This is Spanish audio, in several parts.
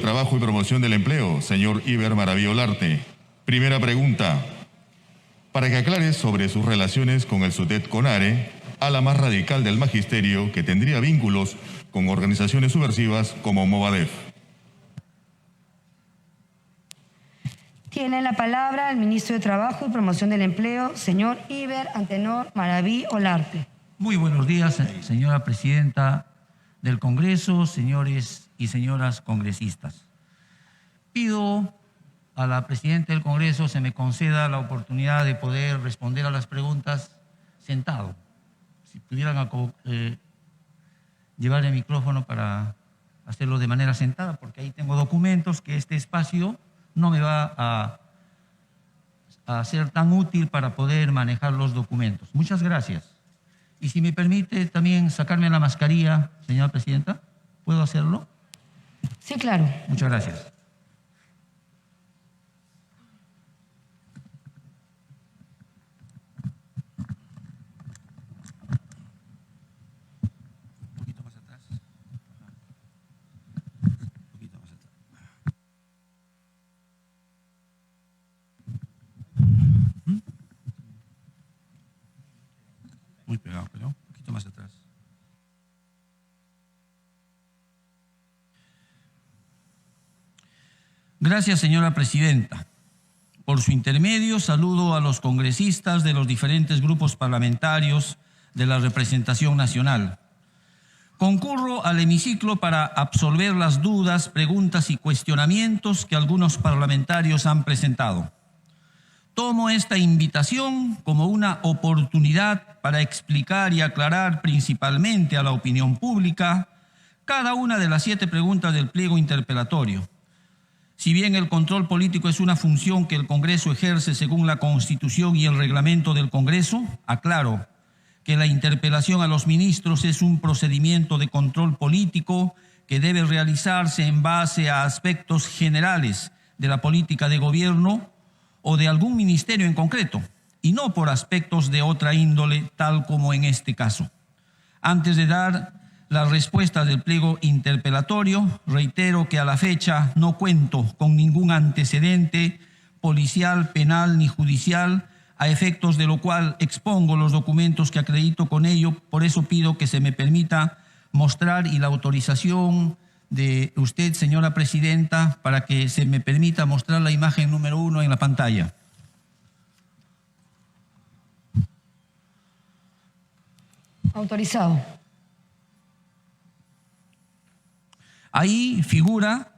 Trabajo y Promoción del Empleo, señor Iber Maraví Olarte. Primera pregunta. Para que aclare sobre sus relaciones con el SUTEP CONARE, ala más radical del magisterio que tendría vínculos con organizaciones subversivas como Movadef. Tiene la palabra el ministro de Trabajo y Promoción del Empleo, señor Iber Antenor Maraví Olarte. Muy buenos días, señora presidenta del Congreso, señores y señoras congresistas. Pido a la presidenta del Congreso se me conceda la oportunidad de poder responder a las preguntas sentado. Si pudieran llevar el micrófono para hacerlo de manera sentada, porque ahí tengo documentos que este espacio no me va a ser tan útil para poder manejar los documentos. Muchas gracias. Y si me permite también sacarme la mascarilla, señora presidenta, ¿puedo hacerlo? Sí, claro. Muchas gracias. Muy pegado, pero un poquito más atrás. Gracias, señora presidenta. Por su intermedio, saludo a los congresistas de los diferentes grupos parlamentarios de la representación nacional. Concurro al hemiciclo para absolver las dudas, preguntas y cuestionamientos que algunos parlamentarios han presentado. Tomo esta invitación como una oportunidad para explicar y aclarar principalmente a la opinión pública cada una de las 7 preguntas del pliego interpelatorio. Si bien el control político es una función que el Congreso ejerce según la Constitución y el reglamento del Congreso, aclaro que la interpelación a los ministros es un procedimiento de control político que debe realizarse en base a aspectos generales de la política de gobierno o de algún ministerio en concreto, y no por aspectos de otra índole, tal como en este caso. Antes de dar la respuesta del pliego interpelatorio, reitero que a la fecha no cuento con ningún antecedente policial, penal ni judicial, a efectos de lo cual expongo los documentos que acredito con ello. Por eso pido que se me permita mostrar y la autorización de usted, señora presidenta, para que se me permita mostrar la imagen número 1 en la pantalla. Autorizado. Ahí figura,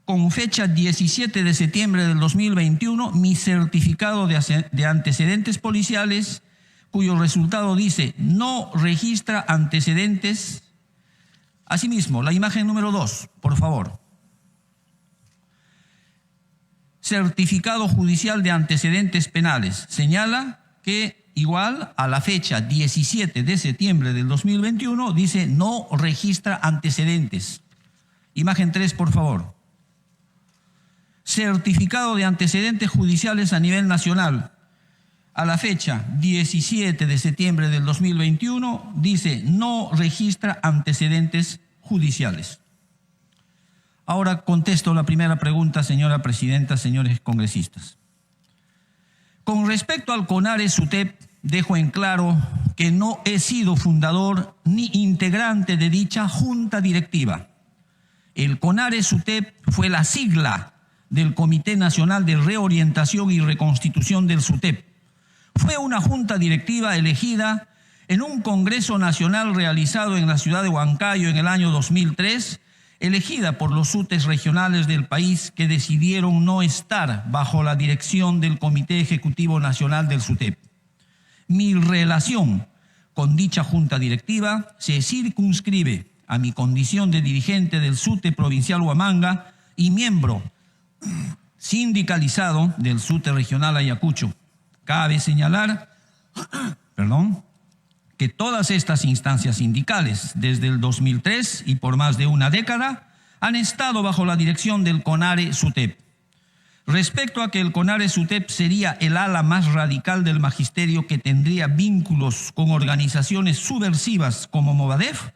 con fecha 17 de septiembre del 2021, mi certificado de antecedentes policiales, cuyo resultado dice no registra antecedentes. Asimismo, la imagen número 2, por favor. Certificado judicial de antecedentes penales. Señala que igual a la fecha 17 de septiembre del 2021 dice no registra antecedentes. Imagen 3, por favor. Certificado de antecedentes judiciales a nivel nacional. A la fecha 17 de septiembre del 2021 dice no registra antecedentes judiciales. Ahora contesto la primera pregunta, señora presidenta, señores congresistas. Con respecto al CONARE SUTEP, dejo en claro que no he sido fundador ni integrante de dicha junta directiva. El CONARE SUTEP fue la sigla del Comité Nacional de Reorientación y Reconstitución del SUTEP. Fue una junta directiva elegida en un Congreso Nacional realizado en la ciudad de Huancayo en el año 2003, elegida por los SUTES regionales del país que decidieron no estar bajo la dirección del Comité Ejecutivo Nacional del SUTEP. Mi relación con dicha junta directiva se circunscribe a mi condición de dirigente del SUTE Provincial Huamanga y miembro sindicalizado del SUTE Regional Ayacucho. Cabe señalar, que todas estas instancias sindicales, desde el 2003 y por más de una década, han estado bajo la dirección del CONARE SUTEP. Respecto a que el CONARE SUTEP sería el ala más radical del magisterio que tendría vínculos con organizaciones subversivas como Movadef,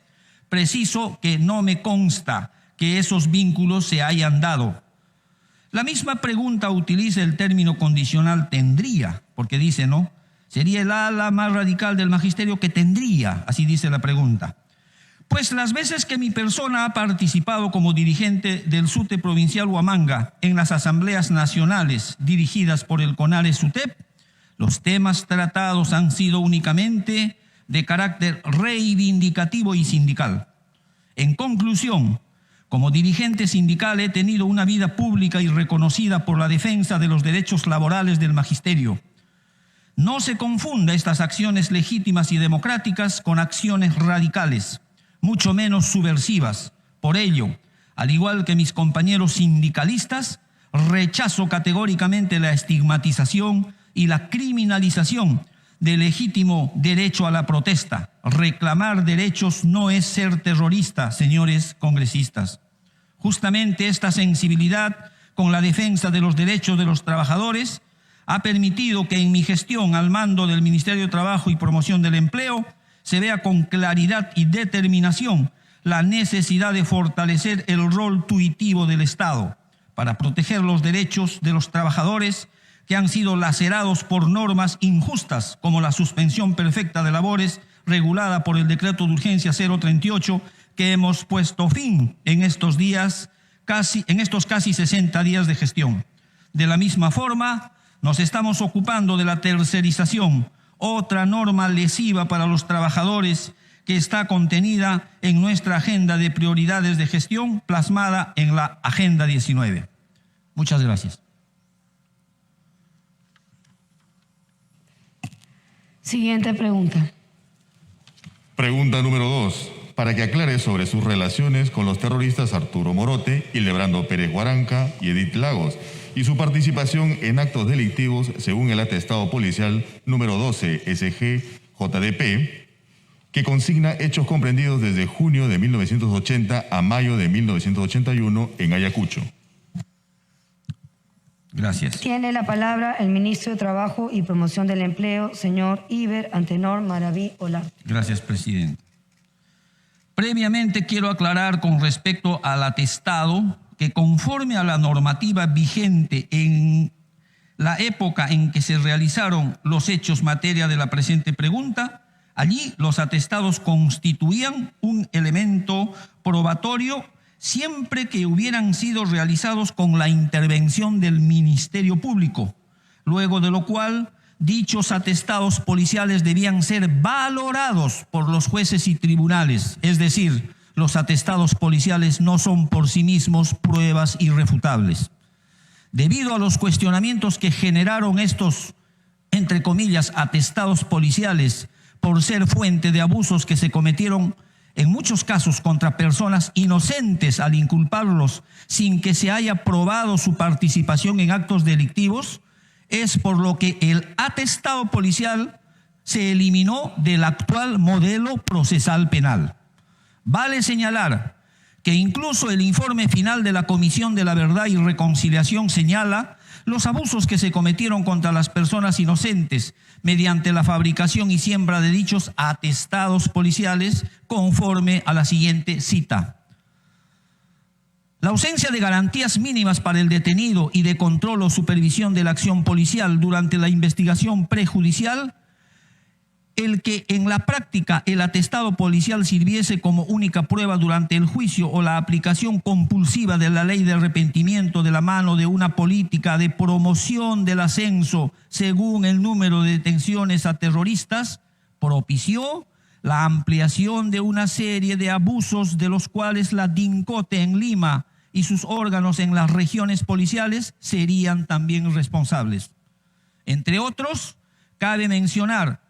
preciso que no me consta que esos vínculos se hayan dado. La misma pregunta utiliza el término condicional tendría, porque dice, ¿no? Sería el ala más radical del magisterio que tendría, así dice la pregunta. Pues las veces que mi persona ha participado como dirigente del SUTE provincial Huamanga en las asambleas nacionales dirigidas por el CONARE-SUTEP, los temas tratados han sido únicamente de carácter reivindicativo y sindical. En conclusión, como dirigente sindical he tenido una vida pública y reconocida por la defensa de los derechos laborales del magisterio. No se confunda estas acciones legítimas y democráticas con acciones radicales, mucho menos subversivas. Por ello, al igual que mis compañeros sindicalistas, rechazo categóricamente la estigmatización y la criminalización del legítimo derecho a la protesta. Reclamar derechos no es ser terrorista, señores congresistas. Justamente esta sensibilidad con la defensa de los derechos de los trabajadores ha permitido que en mi gestión al mando del Ministerio de Trabajo y Promoción del Empleo se vea con claridad y determinación la necesidad de fortalecer el rol tuitivo del Estado para proteger los derechos de los trabajadores que han sido lacerados por normas injustas como la suspensión perfecta de labores regulada por el decreto de urgencia 038 que hemos puesto fin en estos casi 60 días de gestión. De la misma forma, nos estamos ocupando de la tercerización, otra norma lesiva para los trabajadores que está contenida en nuestra agenda de prioridades de gestión plasmada en la Agenda 19. Muchas gracias. Siguiente pregunta. Pregunta número 2. Para que aclare sobre sus relaciones con los terroristas Arturo Morote, Hildebrando Pérez Guaranca y Edith Lagos, y su participación en actos delictivos según el atestado policial número 12 SG-JDP, que consigna hechos comprendidos desde junio de 1980 a mayo de 1981 en Ayacucho. Gracias. Tiene la palabra el ministro de Trabajo y Promoción del Empleo, señor Iber Antenor Maraví Olarte. Gracias, presidente. Previamente quiero aclarar con respecto al atestado que conforme a la normativa vigente en la época en que se realizaron los hechos materia de la presente pregunta, allí los atestados constituían un elemento probatorio siempre que hubieran sido realizados con la intervención del Ministerio Público, luego de lo cual dichos atestados policiales debían ser valorados por los jueces y tribunales, es decir, los atestados policiales no son por sí mismos pruebas irrefutables. Debido a los cuestionamientos que generaron estos, entre comillas, atestados policiales por ser fuente de abusos que se cometieron en muchos casos contra personas inocentes al inculparlos sin que se haya probado su participación en actos delictivos, es por lo que el atestado policial se eliminó del actual modelo procesal penal. Vale señalar que incluso el informe final de la Comisión de la Verdad y Reconciliación señala los abusos que se cometieron contra las personas inocentes mediante la fabricación y siembra de dichos atestados policiales conforme a la siguiente cita. La ausencia de garantías mínimas para el detenido y de control o supervisión de la acción policial durante la investigación prejudicial, el que en la práctica el atestado policial sirviese como única prueba durante el juicio o la aplicación compulsiva de la ley de arrepentimiento de la mano de una política de promoción del ascenso según el número de detenciones a terroristas, propició la ampliación de una serie de abusos de los cuales la DINCOTE en Lima y sus órganos en las regiones policiales serían también responsables. Entre otros, cabe mencionar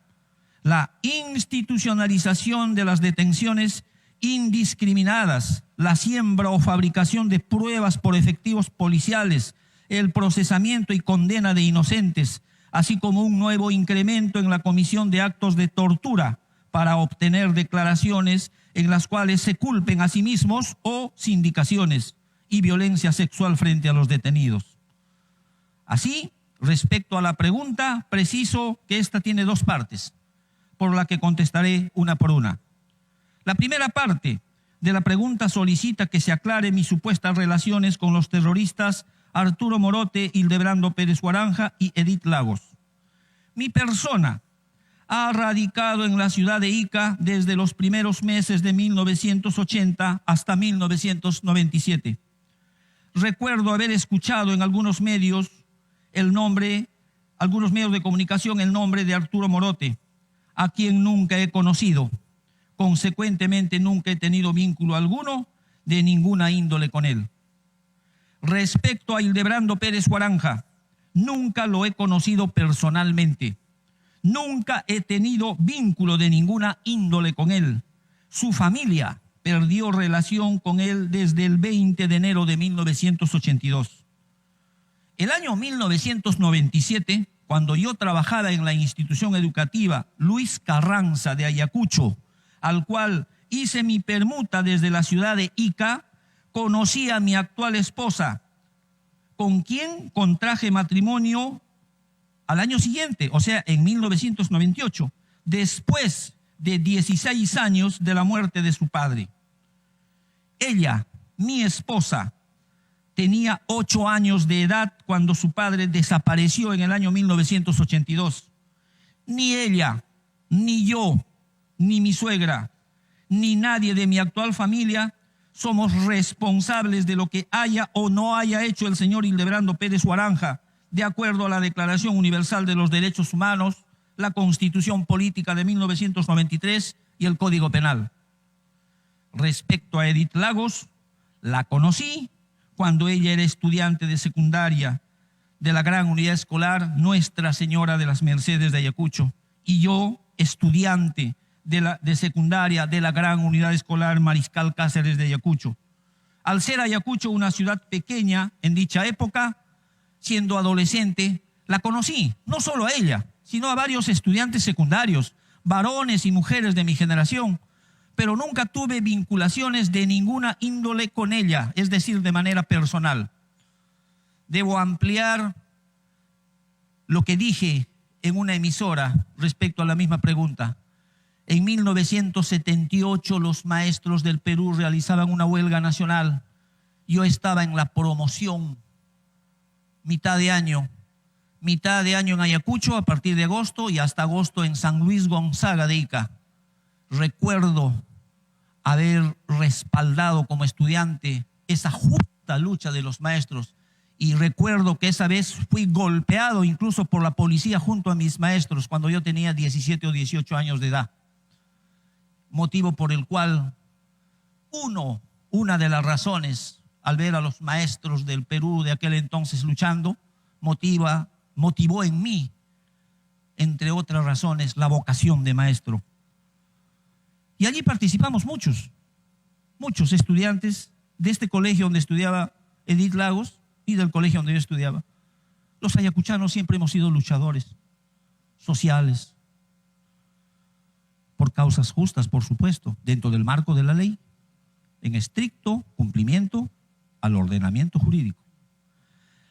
la institucionalización de las detenciones indiscriminadas, la siembra o fabricación de pruebas por efectivos policiales, el procesamiento y condena de inocentes, así como un nuevo incremento en la comisión de actos de tortura para obtener declaraciones en las cuales se culpen a sí mismos o sindicaciones y violencia sexual frente a los detenidos. Así, respecto a la pregunta, preciso que esta tiene dos partes, por la que contestaré una por una. La primera parte de la pregunta solicita que se aclare mis supuestas relaciones con los terroristas Arturo Morote, Hildebrando Pérez Huaranja y Edith Lagos. Mi persona ha radicado en la ciudad de Ica desde los primeros meses de 1980 hasta 1997. Recuerdo haber escuchado en algunos medios de comunicación el nombre de Arturo Morote, a quien nunca he conocido. Consecuentemente, nunca he tenido vínculo alguno de ninguna índole con él. Respecto a Hildebrando Pérez Huaranja, nunca lo he conocido personalmente. Nunca he tenido vínculo de ninguna índole con él. Su familia perdió relación con él desde el 20 de enero de 1982. El año 1997, cuando yo trabajaba en la institución educativa Luis Carranza de Ayacucho, al cual hice mi permuta desde la ciudad de Ica, conocí a mi actual esposa, con quien contraje matrimonio al año siguiente, o sea, en 1998, después de 16 años de la muerte de su padre. Ella, mi esposa, tenía 8 años de edad cuando su padre desapareció en el año 1982. Ni ella, ni yo, ni mi suegra, ni nadie de mi actual familia somos responsables de lo que haya o no haya hecho el señor Hildebrando Pérez Huaranja, de acuerdo a la Declaración Universal de los Derechos Humanos, la Constitución Política de 1993 y el Código Penal. Respecto a Edith Lagos, la conocí cuando ella era estudiante de secundaria de la Gran Unidad Escolar Nuestra Señora de las Mercedes de Ayacucho, y yo, estudiante de secundaria de la Gran Unidad Escolar Mariscal Cáceres de Ayacucho. Al ser Ayacucho una ciudad pequeña en dicha época, siendo adolescente, la conocí, no solo a ella, sino a varios estudiantes secundarios, varones y mujeres de mi generación, pero nunca tuve vinculaciones de ninguna índole con ella, es decir, de manera personal. Debo ampliar lo que dije en una emisora respecto a la misma pregunta. En 1978 los maestros del Perú realizaban una huelga nacional. Yo estaba en la promoción, mitad de año en Ayacucho a partir de agosto y hasta agosto en San Luis Gonzaga de Ica. Recuerdo haber respaldado como estudiante esa justa lucha de los maestros, y recuerdo que esa vez fui golpeado incluso por la policía junto a mis maestros cuando yo tenía 17 o 18 años de edad. Motivo por el cual una de las razones al ver a los maestros del Perú de aquel entonces luchando, motivó en mí, entre otras razones, la vocación de maestro. Y allí participamos muchos estudiantes de este colegio donde estudiaba Edith Lagos y del colegio donde yo estudiaba. Los ayacuchanos siempre hemos sido luchadores sociales, por causas justas, por supuesto, dentro del marco de la ley, en estricto cumplimiento al ordenamiento jurídico.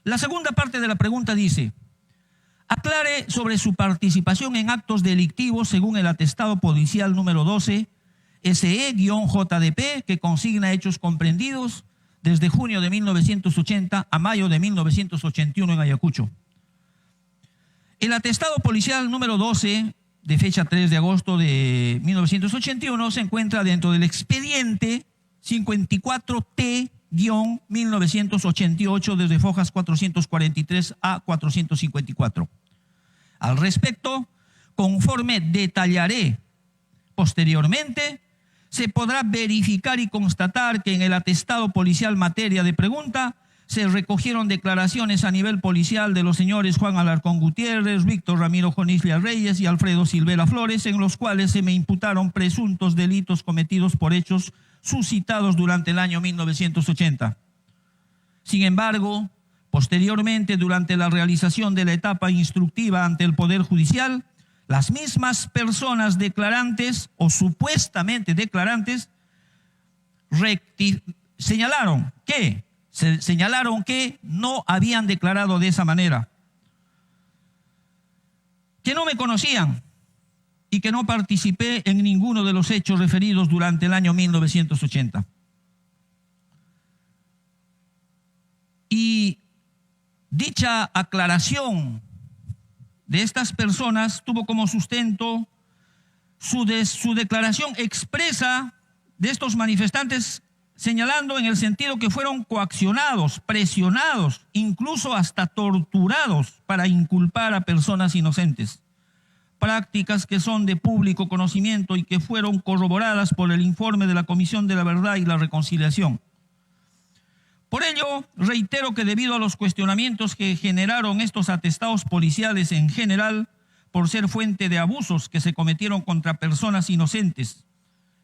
La segunda parte de la pregunta dice: aclare sobre su participación en actos delictivos según el atestado policial número 12 SE-JDP, que consigna hechos comprendidos desde junio de 1980 a mayo de 1981 en Ayacucho. El atestado policial número 12 de fecha 3 de agosto de 1981 se encuentra dentro del expediente 54T-1988 desde fojas 443 a 454. Al respecto, conforme detallaré posteriormente, se podrá verificar y constatar que en el atestado policial materia de pregunta se recogieron declaraciones a nivel policial de los señores Juan Alarcón Gutiérrez, Víctor Ramiro Jonislia Reyes y Alfredo Silvera Flores, en los cuales se me imputaron presuntos delitos cometidos por hechos suscitados durante el año 1980. Sin embargo, posteriormente, durante la realización de la etapa instructiva ante el Poder Judicial, las mismas personas declarantes o supuestamente declarantes señalaron que no habían declarado de esa manera, que no me conocían, y que no participé en ninguno de los hechos referidos durante el año 1980. Y dicha aclaración de estas personas tuvo como sustento su declaración expresa de estos manifestantes, señalando en el sentido que fueron coaccionados, presionados, incluso hasta torturados para inculpar a personas inocentes. Prácticas que son de público conocimiento y que fueron corroboradas por el informe de la Comisión de la Verdad y la Reconciliación. Por ello, reitero que debido a los cuestionamientos que generaron estos atestados policiales en general, por ser fuente de abusos que se cometieron contra personas inocentes,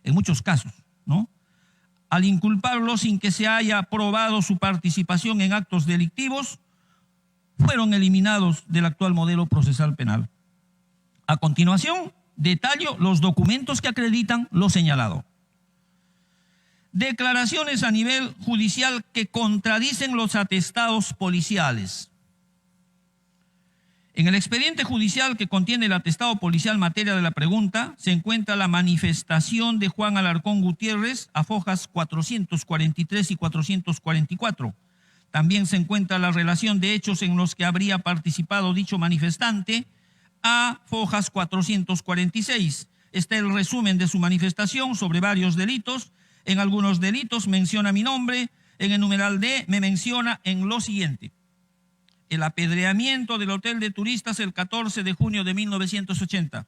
en muchos casos, ¿no?, al inculparlos sin que se haya probado su participación en actos delictivos, fueron eliminados del actual modelo procesal penal. A continuación, detallo los documentos que acreditan lo señalado. Declaraciones a nivel judicial que contradicen los atestados policiales. En el expediente judicial que contiene el atestado policial materia de la pregunta, se encuentra la manifestación de Juan Alarcón Gutiérrez a fojas 443 y 444. También se encuentra la relación de hechos en los que habría participado dicho manifestante a fojas 446. Está el resumen de su manifestación sobre varios delitos. En algunos delitos menciona mi nombre, en el numeral D me menciona en lo siguiente: el apedreamiento del hotel de turistas el 14 de junio de 1980,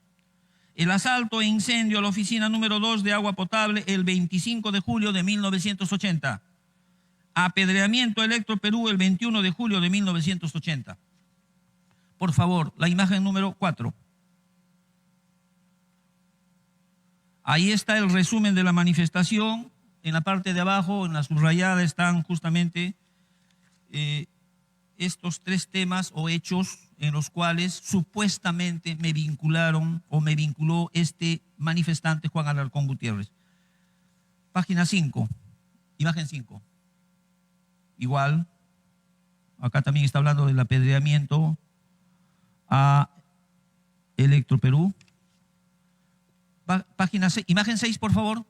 el asalto e incendio a la oficina número 2 de agua potable el 25 de julio de 1980, apedreamiento a Electroperú el 21 de julio de 1980. Por favor, la imagen número 4. Ahí está el resumen de la manifestación. En la parte de abajo, en la subrayada, están justamente estos tres temas o hechos en los cuales supuestamente me vincularon o me vinculó este manifestante Juan Alarcón Gutiérrez. Página 5, imagen 5. Igual, acá también está hablando del apedreamiento a Electroperú. Página 6, imagen 6, por favor.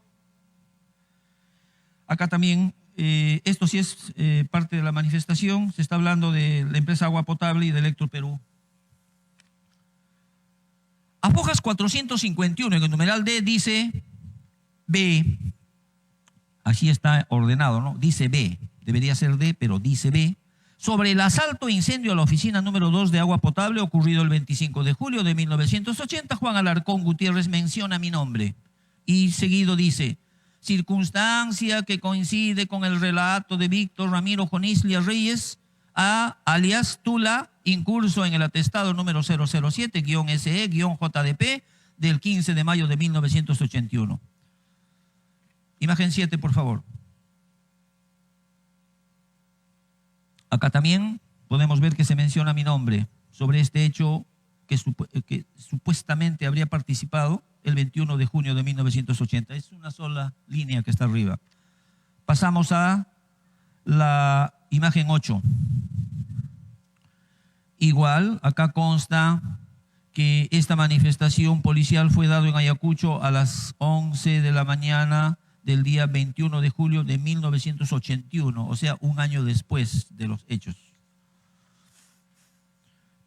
Acá también, esto sí es parte de la manifestación, se está hablando de la empresa Agua Potable y de Electroperú. A fojas 451, en el numeral D dice B, así está ordenado, ¿no? Dice B, debería ser D, pero dice B, sobre el asalto e incendio a la oficina número 2 de agua potable ocurrido el 25 de julio de 1980, Juan Alarcón Gutiérrez menciona mi nombre. Y seguido dice: circunstancia que coincide con el relato de Víctor Ramiro Jonislia Reyes, alias Tula, incurso en el atestado número 007-SE-JDP del 15 de mayo de 1981. Imagen 7, por favor. Acá también podemos ver que se menciona mi nombre sobre este hecho que supuestamente habría participado el 21 de junio de 1980. Es una sola línea que está arriba. Pasamos a la imagen 8. Igual, acá consta que esta manifestación policial fue dada en Ayacucho a las 11 de la mañana del día 21 de julio de 1981, o sea, un año después de los hechos.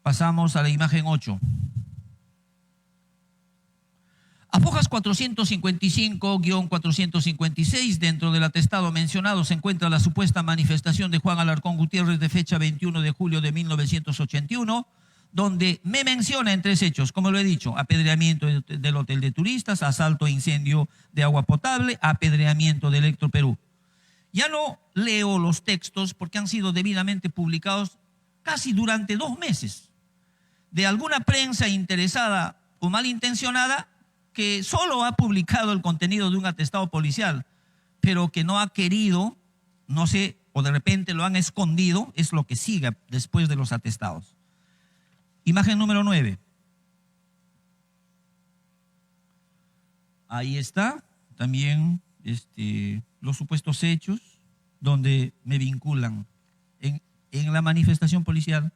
Pasamos a la imagen 8. A fojas 455-456, dentro del atestado mencionado, se encuentra la supuesta manifestación de Juan Alarcón Gutiérrez de fecha 21 de julio de 1981, donde me menciona en tres hechos, como lo he dicho: apedreamiento del hotel de turistas, asalto e incendio de agua potable, apedreamiento de Electroperú. Ya no leo los textos porque han sido debidamente publicados casi durante 2 meses de alguna prensa interesada o malintencionada que solo ha publicado el contenido de un atestado policial, pero que no ha querido, no sé, o de repente lo han escondido, es lo que sigue después de los atestados. Imagen número 9. Ahí está también los supuestos hechos donde me vinculan en la manifestación policial.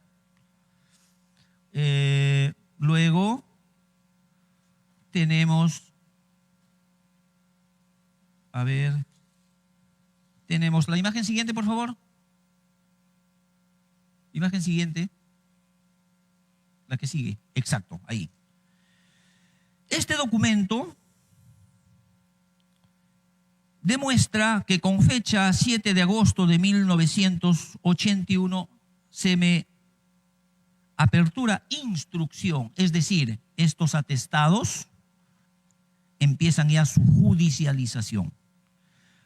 Luego tenemos, a ver, tenemos la imagen siguiente, por favor. Imagen siguiente. La que sigue, exacto, ahí. Este documento demuestra que con fecha 7 de agosto de 1981 se me apertura instrucción, es decir, estos atestados empiezan ya su judicialización.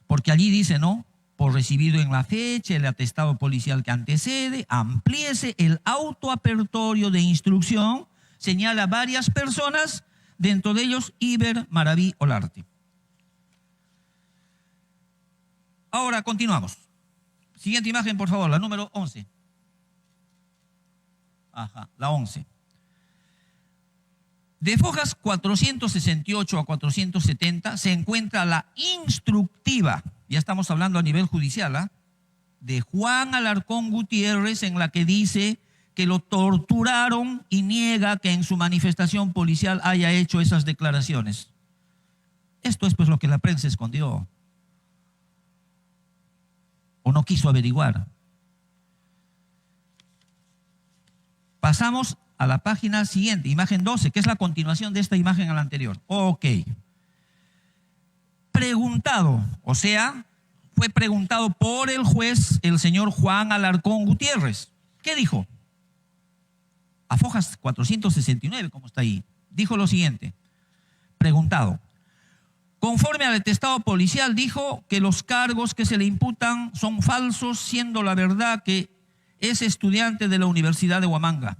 Porque allí dice, ¿no? Por recibido en la fecha, el atestado policial que antecede, amplíese el autoapertorio de instrucción, señala varias personas, dentro de ellos Iber Maraví Olarte. Ahora continuamos. Siguiente imagen, por favor, la número 11. Ajá, la 11. De fojas 468 a 470 se encuentra la instructiva, ya estamos hablando a nivel judicial, de Juan Alarcón Gutiérrez, en la que dice que lo torturaron y niega que en su manifestación policial haya hecho esas declaraciones. Esto es pues lo que la prensa escondió o no quiso averiguar. Pasamos a la página siguiente, imagen 12, que es la continuación de esta imagen a la anterior. Ok. Preguntado, o sea, fue preguntado por el juez, el señor Juan Alarcón Gutiérrez. ¿Qué dijo? A fojas 469, como está ahí, dijo lo siguiente. Preguntado. Conforme al atestado policial, dijo que los cargos que se le imputan son falsos, siendo la verdad que es estudiante de la Universidad de Huamanga.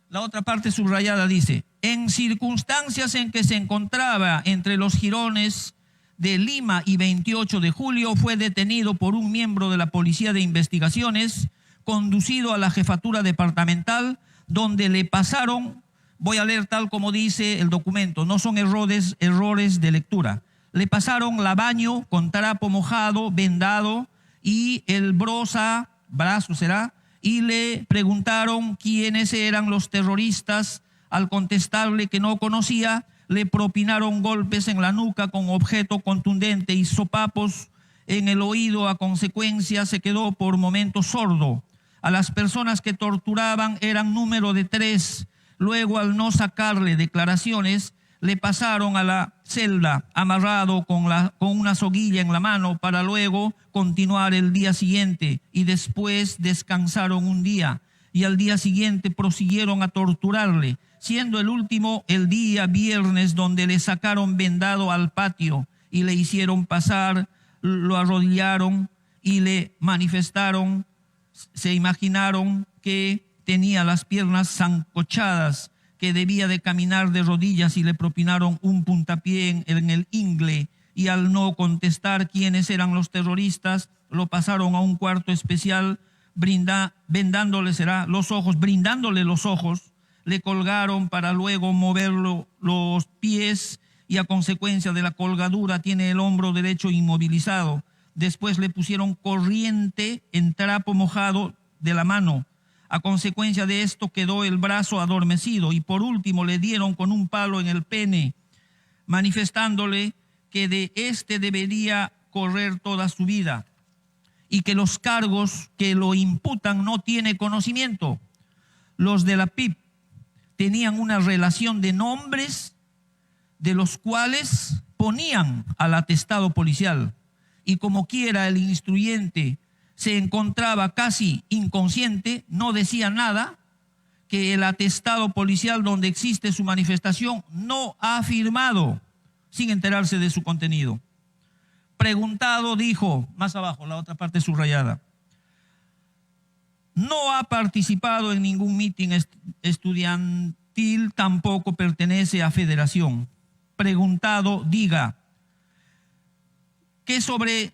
La otra parte subrayada dice, en circunstancias en que se encontraba entre los jirones de Lima y 28 de julio, fue detenido por un miembro de la Policía de Investigaciones, conducido a la jefatura departamental, donde le pasaron, voy a leer tal como dice el documento, no son errores de lectura, le pasaron la baño con trapo mojado, vendado y el brazo será, y le preguntaron quiénes eran los terroristas. Al contestarle que no conocía, le propinaron golpes en la nuca con objeto contundente y sopapos en el oído. A consecuencia, se quedó por momentos sordo. A las personas que torturaban eran número de 3. Luego, al no sacarle declaraciones, le pasaron a la celda amarrado con una soguilla en la mano para luego continuar el día siguiente, y después descansaron un día y al día siguiente prosiguieron a torturarle, siendo el último el día viernes, donde le sacaron vendado al patio y le hicieron pasar, lo arrodillaron y le manifestaron, se imaginaron que tenía las piernas zancochadas, que debía de caminar de rodillas, y le propinaron un puntapié en el ingle, y al no contestar quiénes eran los terroristas, lo pasaron a un cuarto especial, brindándole los ojos, le colgaron para luego moverlo los pies, y a consecuencia de la colgadura tiene el hombro derecho inmovilizado. Después le pusieron corriente en trapo mojado de la mano. A consecuencia de esto quedó el brazo adormecido, y por último le dieron con un palo en el pene, manifestándole que de este debería correr toda su vida y que los cargos que lo imputan no tiene conocimiento. Los de la PIP tenían una relación de nombres de los cuales ponían al atestado policial, y como quiera el instruyente se encontraba casi inconsciente, no decía nada, que el atestado policial donde existe su manifestación no ha firmado, sin enterarse de su contenido. Preguntado, dijo, más abajo, la otra parte subrayada, no ha participado en ningún mitin estudiantil, tampoco pertenece a federación. Preguntado, diga, ¿qué sobre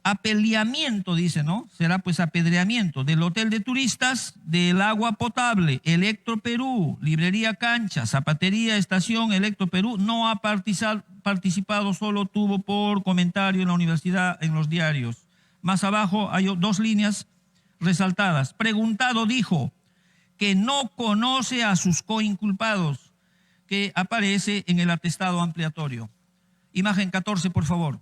apaleamiento, dice, ¿no? Será pues apedreamiento del hotel de turistas, del agua potable, Electroperú, librería Cancha, zapatería, estación, Electroperú? No ha participado, solo tuvo por comentario en la universidad, en los diarios. Más abajo hay 2 líneas resaltadas. Preguntado, dijo que no conoce a sus coinculpados, que aparece en el atestado ampliatorio. Imagen 14, por favor.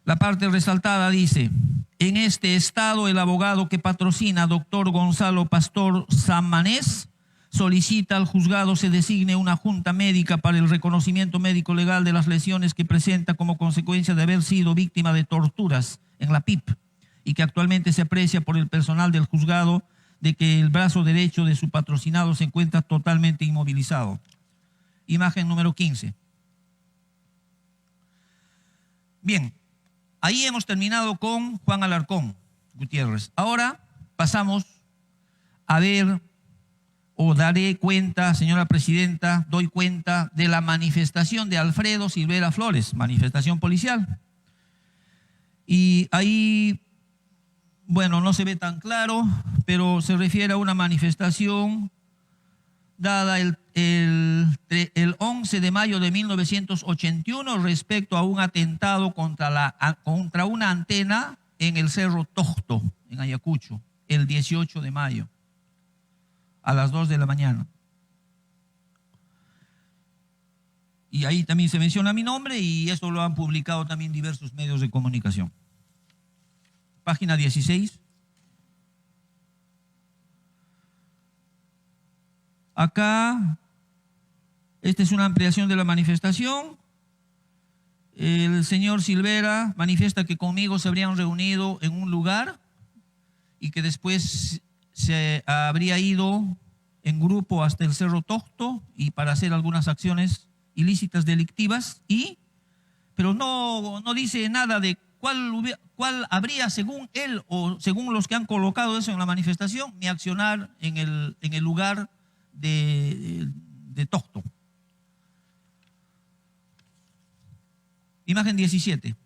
La parte resaltada dice: en este estado el abogado que patrocina, doctor Gonzalo Pastor Samanés, solicita al juzgado se designe una junta médica para el reconocimiento médico legal de las lesiones que presenta como consecuencia de haber sido víctima de torturas en la PIP y que actualmente se aprecia por el personal del juzgado de que el brazo derecho de su patrocinado se encuentra totalmente inmovilizado. Imagen número 15. Bien, ahí hemos terminado con Juan Alarcón Gutiérrez. Ahora pasamos a ver, o daré cuenta, señora presidenta, doy cuenta de la manifestación de Alfredo Silvera Flores, manifestación policial. Y ahí, bueno, no se ve tan claro, pero se refiere a una manifestación dada el 11 de mayo de 1981 respecto a un atentado contra una antena en el Cerro Toxto, en Ayacucho, el 18 de mayo, a las 2 de la mañana. Y ahí también se menciona mi nombre y esto lo han publicado también diversos medios de comunicación. Página 16. Acá, esta es una ampliación de la manifestación. El señor Silvera manifiesta que conmigo se habrían reunido en un lugar y que después se habría ido en grupo hasta el Cerro Toxto y para hacer algunas acciones ilícitas delictivas, pero no dice nada de cuál habría, según él o según los que han colocado eso en la manifestación, mi accionar en el lugar de Toxto. Imagen 17.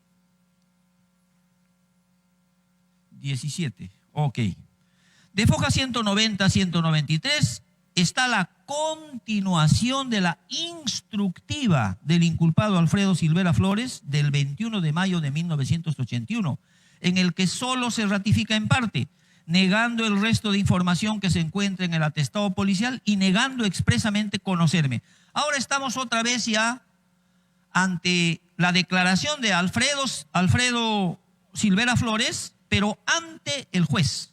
17, ok. De foja 190 a 193 está la continuación de la instructiva del inculpado Alfredo Silvera Flores del 21 de mayo de 1981, en el que solo se ratifica en parte, negando el resto de información que se encuentra en el atestado policial y negando expresamente conocerme. Ahora estamos otra vez ya ante la declaración de Alfredo Silvera Flores, pero ante el juez,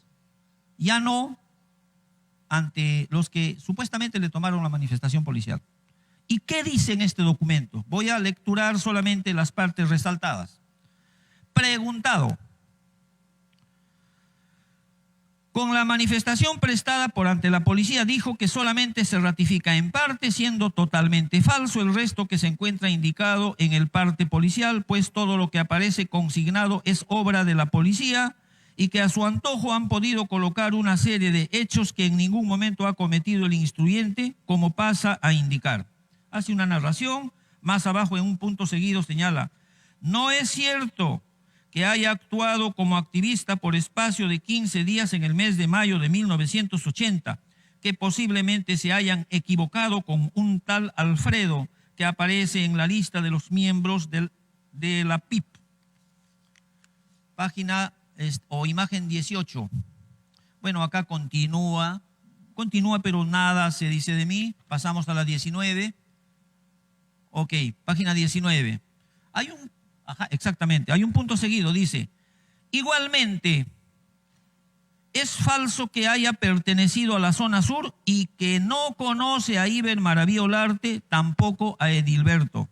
ya no ante los que supuestamente le tomaron la manifestación policial. ¿Y qué dice en este documento? Voy a lecturar solamente las partes resaltadas. Preguntado: con la manifestación prestada por ante la policía dijo que solamente se ratifica en parte, siendo totalmente falso el resto que se encuentra indicado en el parte policial, pues todo lo que aparece consignado es obra de la policía y que a su antojo han podido colocar una serie de hechos que en ningún momento ha cometido el instruyente, como pasa a indicar. Hace una narración, más abajo en un punto seguido señala: no es cierto que haya actuado como activista por espacio de 15 días en el mes de mayo de 1980, que posiblemente se hayan equivocado con un tal Alfredo que aparece en la lista de los miembros de la PIP. Página o imagen 18. Bueno, acá continúa, pero nada se dice de mí. Pasamos a la 19. Ok, página 19. Exactamente, hay un punto seguido, dice: igualmente, es falso que haya pertenecido a la zona sur y que no conoce a Iber Maraví Olarte, tampoco a Edilberto.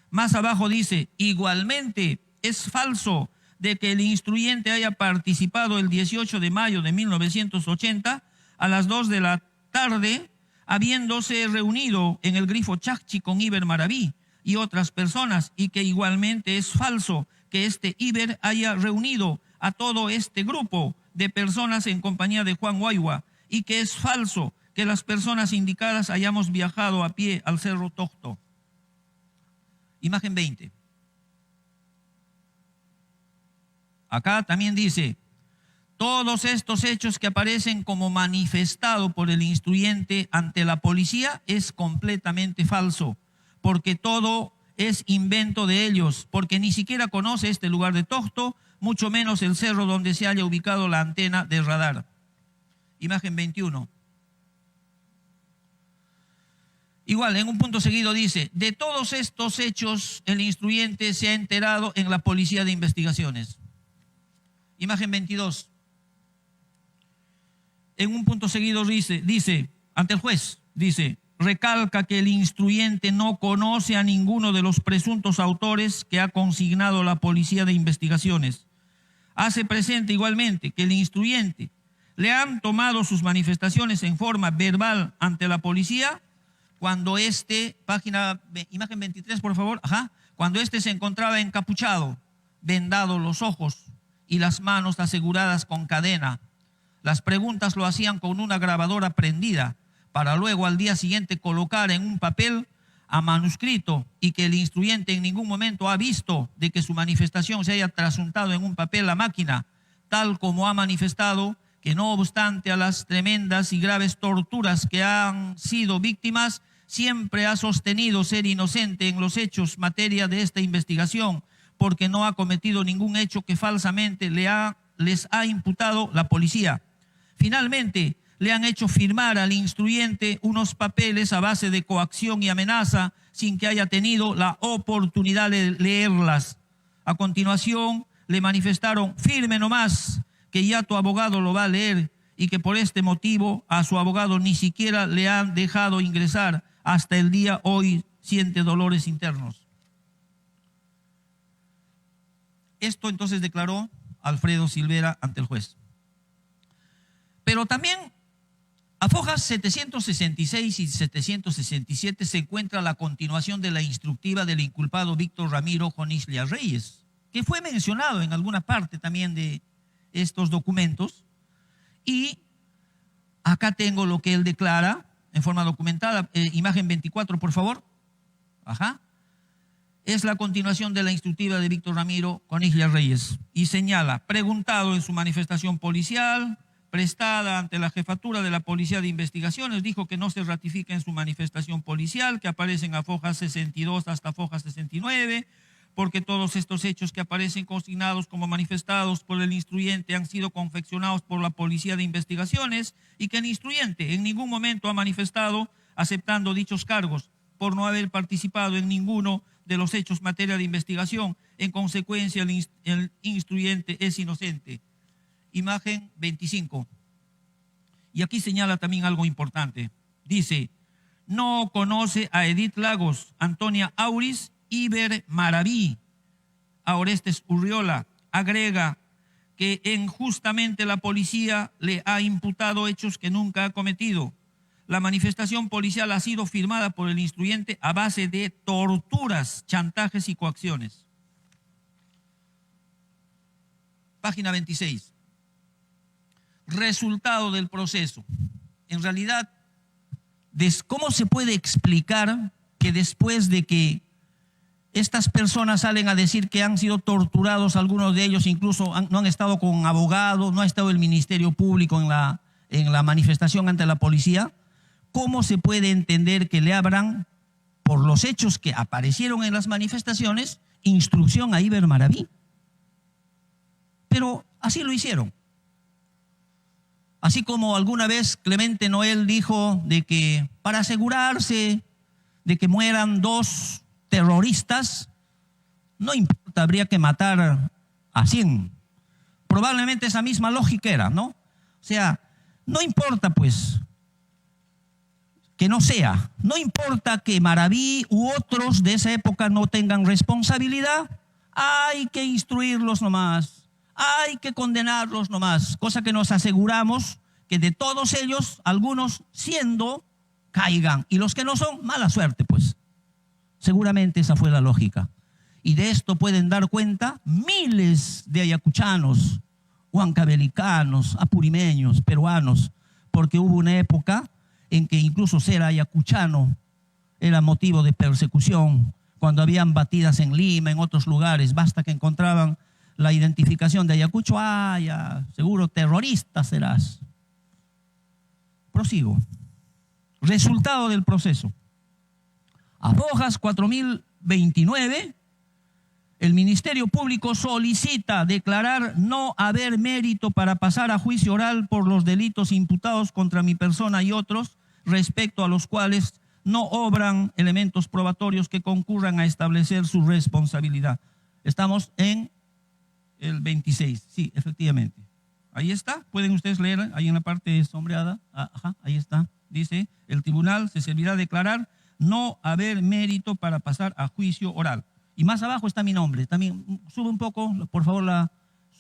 Más abajo dice: igualmente, es falso de que el instruyente haya participado el 18 de mayo de 1980 a las 2 de la tarde, habiéndose reunido en el Grifo Chacchi con Iber Maraví y otras personas, y que igualmente es falso que este Iber haya reunido a todo este grupo de personas en compañía de Juan Guaigua, y que es falso que las personas indicadas hayamos viajado a pie al Cerro Toxto. Imagen 20. Acá también dice: todos estos hechos que aparecen como manifestado por el instruyente ante la policía es completamente falso, porque todo es invento de ellos, porque ni siquiera conoce este lugar de Toxto, mucho menos el cerro donde se haya ubicado la antena de radar. Imagen 21. Igual, en un punto seguido dice, de todos estos hechos, el instruyente se ha enterado en la Policía de Investigaciones. Imagen 22. En un punto seguido dice, ante el juez, dice, recalca que el instruyente no conoce a ninguno de los presuntos autores que ha consignado la Policía de Investigaciones. Hace presente igualmente que el instruyente le han tomado sus manifestaciones en forma verbal ante la policía cuando imagen 23, por favor, cuando se encontraba encapuchado, vendado los ojos y las manos aseguradas con cadena. Las preguntas lo hacían con una grabadora prendida para luego al día siguiente colocar en un papel a manuscrito y que el instruyente en ningún momento ha visto de que su manifestación se haya trasuntado en un papel a máquina, tal como ha manifestado que no obstante a las tremendas y graves torturas que han sido víctimas, siempre ha sostenido ser inocente en los hechos materia de esta investigación, porque no ha cometido ningún hecho que falsamente les ha imputado la policía. Finalmente, le han hecho firmar al instruyente unos papeles a base de coacción y amenaza sin que haya tenido la oportunidad de leerlas. A continuación, le manifestaron firme nomás que ya tu abogado lo va a leer y que por este motivo a su abogado ni siquiera le han dejado ingresar. Hasta el día hoy siente dolores internos. Esto entonces declaró Alfredo Silvera ante el juez. Pero también a fojas 766 y 767 se encuentra la continuación de la instructiva del inculpado Víctor Ramiro Jonislia Reyes, que fue mencionado en alguna parte también de estos documentos. Y acá tengo lo que él declara en forma documentada. Imagen 24, por favor. Es la continuación de la instructiva de Víctor Ramiro Jonislia Reyes y señala, preguntado en su manifestación policial prestada ante la jefatura de la Policía de Investigaciones, dijo que no se ratifica en su manifestación policial, que aparecen a fojas 62 hasta fojas 69, porque todos estos hechos que aparecen consignados como manifestados por el instruyente han sido confeccionados por la Policía de Investigaciones y que el instruyente en ningún momento ha manifestado aceptando dichos cargos por no haber participado en ninguno de los hechos materia de investigación. En consecuencia, el instruyente es inocente. Imagen 25. Y aquí señala también algo importante. Dice, no conoce a Edith Lagos, Antonia Auris, Iber Maraví, a Orestes Urriola. Agrega que injustamente la policía le ha imputado hechos que nunca ha cometido. La manifestación policial ha sido firmada por el instruyente a base de torturas, chantajes y coacciones. Página 26. Resultado del proceso. En realidad, ¿cómo se puede explicar que después de que estas personas salen a decir que han sido torturados, algunos de ellos incluso no han estado con abogado, no ha estado el Ministerio Público en la manifestación ante la policía? ¿Cómo se puede entender que le abran, por los hechos que aparecieron en las manifestaciones, instrucción a Iber Maraví? Pero así lo hicieron. Así como alguna vez Clemente Noel dijo de que para asegurarse de que mueran 2 terroristas, no importa, habría que matar a 100. Probablemente esa misma lógica era, ¿no? O sea, no importa pues que no sea, no importa que Maraví u otros de esa época no tengan responsabilidad, hay que instruirlos nomás, hay que condenarlos nomás, cosa que nos aseguramos que de todos ellos, algunos siendo, caigan, y los que no son, mala suerte pues. Seguramente esa fue la lógica. Y de esto pueden dar cuenta miles de ayacuchanos, huancavelicanos, apurimeños, peruanos, porque hubo una época en que incluso ser ayacuchano era motivo de persecución, cuando habían batidas en Lima, en otros lugares, basta que encontraban la identificación de Ayacucho, ya, seguro terrorista serás. Prosigo. Resultado del proceso. A fojas 4029, el Ministerio Público solicita declarar no haber mérito para pasar a juicio oral por los delitos imputados contra mi persona y otros, respecto a los cuales no obran elementos probatorios que concurran a establecer su responsabilidad. Estamos en el 26, sí, efectivamente. Ahí está, pueden ustedes leer ahí en la parte sombreada. Ajá, ahí está. Dice, el tribunal se servirá a declarar no haber mérito para pasar a juicio oral. Y más abajo está mi nombre. También sube un poco, por favor,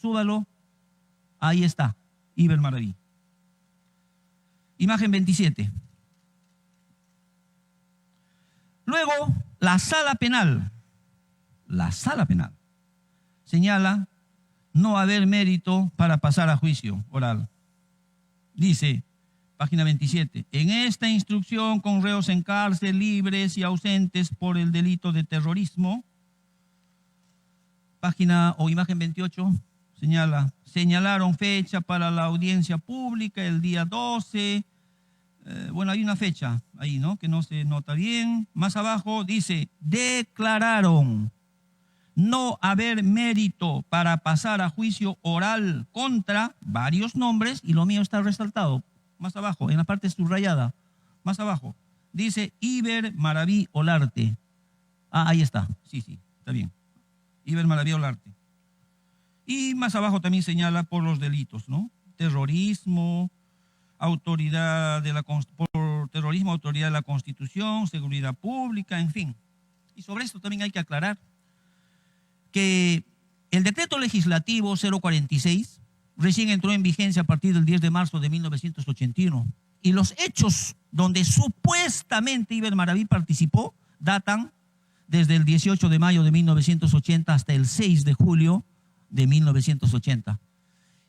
súbalo. Ahí está, Iber Maraví. Imagen 27. Luego, la sala penal señala no haber mérito para pasar a juicio oral. Dice, página 27, en esta instrucción con reos en cárcel, libres y ausentes por el delito de terrorismo, página o imagen 28, señalaron fecha para la audiencia pública el día 12. Bueno, hay una fecha ahí, ¿no? Que no se nota bien. Más abajo dice, declararon no haber mérito para pasar a juicio oral contra varios nombres, y lo mío está resaltado más abajo, en la parte subrayada, más abajo. Dice Iber Maraví Olarte. Ahí está, sí, está bien. Iber Maraví Olarte. Y más abajo también señala por los delitos, ¿no? Terrorismo, autoridad de la Constitución, seguridad pública, en fin. Y sobre esto también hay que aclarar que el decreto legislativo 046 recién entró en vigencia a partir del 10 de marzo de 1981 y los hechos donde supuestamente Iber Maraví participó datan desde el 18 de mayo de 1980 hasta el 6 de julio de 1980.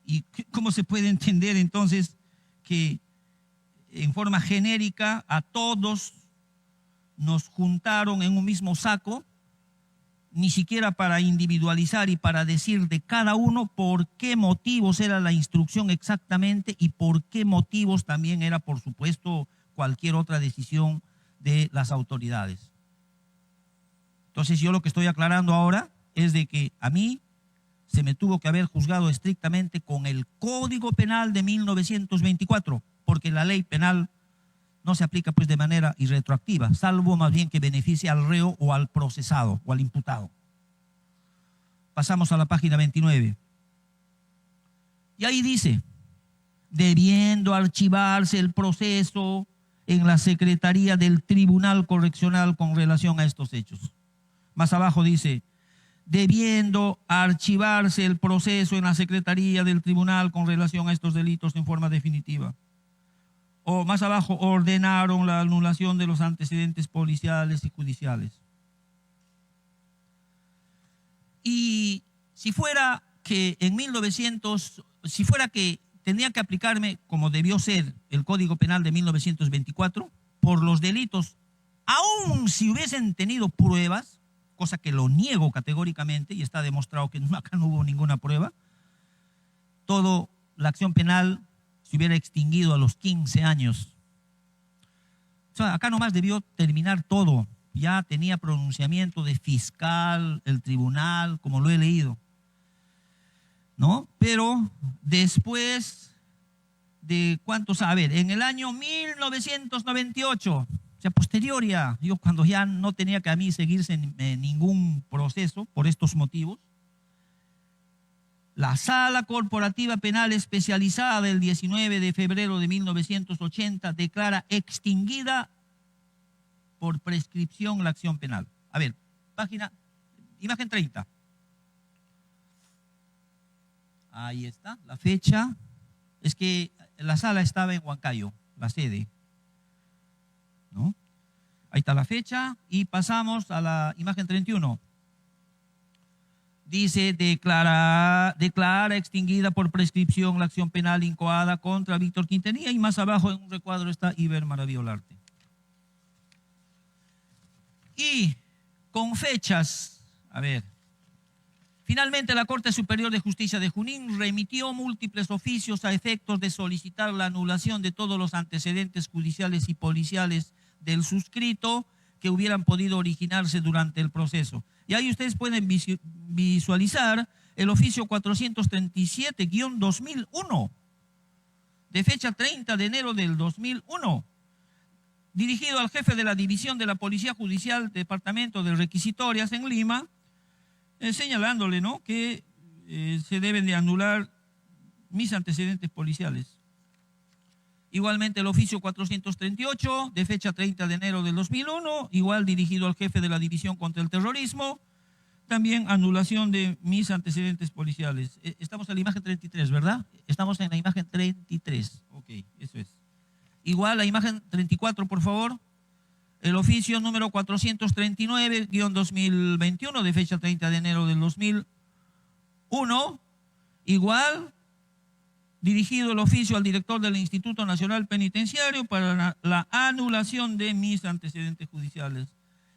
¿Y cómo se puede entender entonces que en forma genérica a todos nos juntaron en un mismo saco, ni siquiera para individualizar y para decir de cada uno por qué motivos era la instrucción exactamente y por qué motivos también era, por supuesto, cualquier otra decisión de las autoridades? Entonces yo lo que estoy aclarando ahora es de que a mí se me tuvo que haber juzgado estrictamente con el Código Penal de 1924, porque la ley penal no se aplica pues de manera irretroactiva, salvo más bien que beneficie al reo o al procesado o al imputado. Pasamos a la página 29. Y ahí dice, debiendo archivarse el proceso en la Secretaría del Tribunal Correccional con relación a estos hechos. Más abajo dice, debiendo archivarse el proceso en la Secretaría del Tribunal con relación a estos delitos en forma definitiva. O más abajo, ordenaron la anulación de los antecedentes policiales y judiciales. Y si fuera que tenía que aplicarme como debió ser el Código Penal de 1924, por los delitos, aun si hubiesen tenido pruebas, cosa que lo niego categóricamente y está demostrado que acá no hubo ninguna prueba, toda la acción penal se hubiera extinguido a los 15 años. O sea, acá nomás debió terminar todo. Ya tenía pronunciamiento de fiscal, el tribunal, como lo he leído, ¿no? Pero después de ¿cuántos? A ver, en el año 1998, o sea, posterior ya, yo cuando ya no tenía que a mí seguirse en ningún proceso por estos motivos, la Sala Corporativa Penal Especializada del 19 de febrero de 1980 declara extinguida por prescripción la acción penal. A ver, imagen 30. Ahí está, la fecha. Es que la sala estaba en Huancayo, la sede, ¿no? Ahí está la fecha y pasamos a la imagen 31. Dice, declara extinguida por prescripción la acción penal incoada contra Víctor Quintanilla, y más abajo en un recuadro está Iber Maraví Olarte. Y con fechas, a ver, finalmente la Corte Superior de Justicia de Junín remitió múltiples oficios a efectos de solicitar la anulación de todos los antecedentes judiciales y policiales del suscrito que hubieran podido originarse durante el proceso. Y ahí ustedes pueden visualizar el oficio 437-2001, de fecha 30 de enero del 2001, dirigido al jefe de la División de la Policía Judicial, Departamento de Requisitorias en Lima, señalándole, ¿no?, que se deben de anular mis antecedentes policiales. Igualmente el oficio 438, de fecha 30 de enero del 2001, igual dirigido al jefe de la División contra el Terrorismo, también anulación de mis antecedentes policiales. Estamos en la imagen 33, ¿verdad? Estamos en la imagen 33. Ok, eso es. Igual la imagen 34, por favor. El oficio número 439-2021, de fecha 30 de enero del 2001, igual dirigido el oficio al director del Instituto Nacional Penitenciario para la anulación de mis antecedentes judiciales.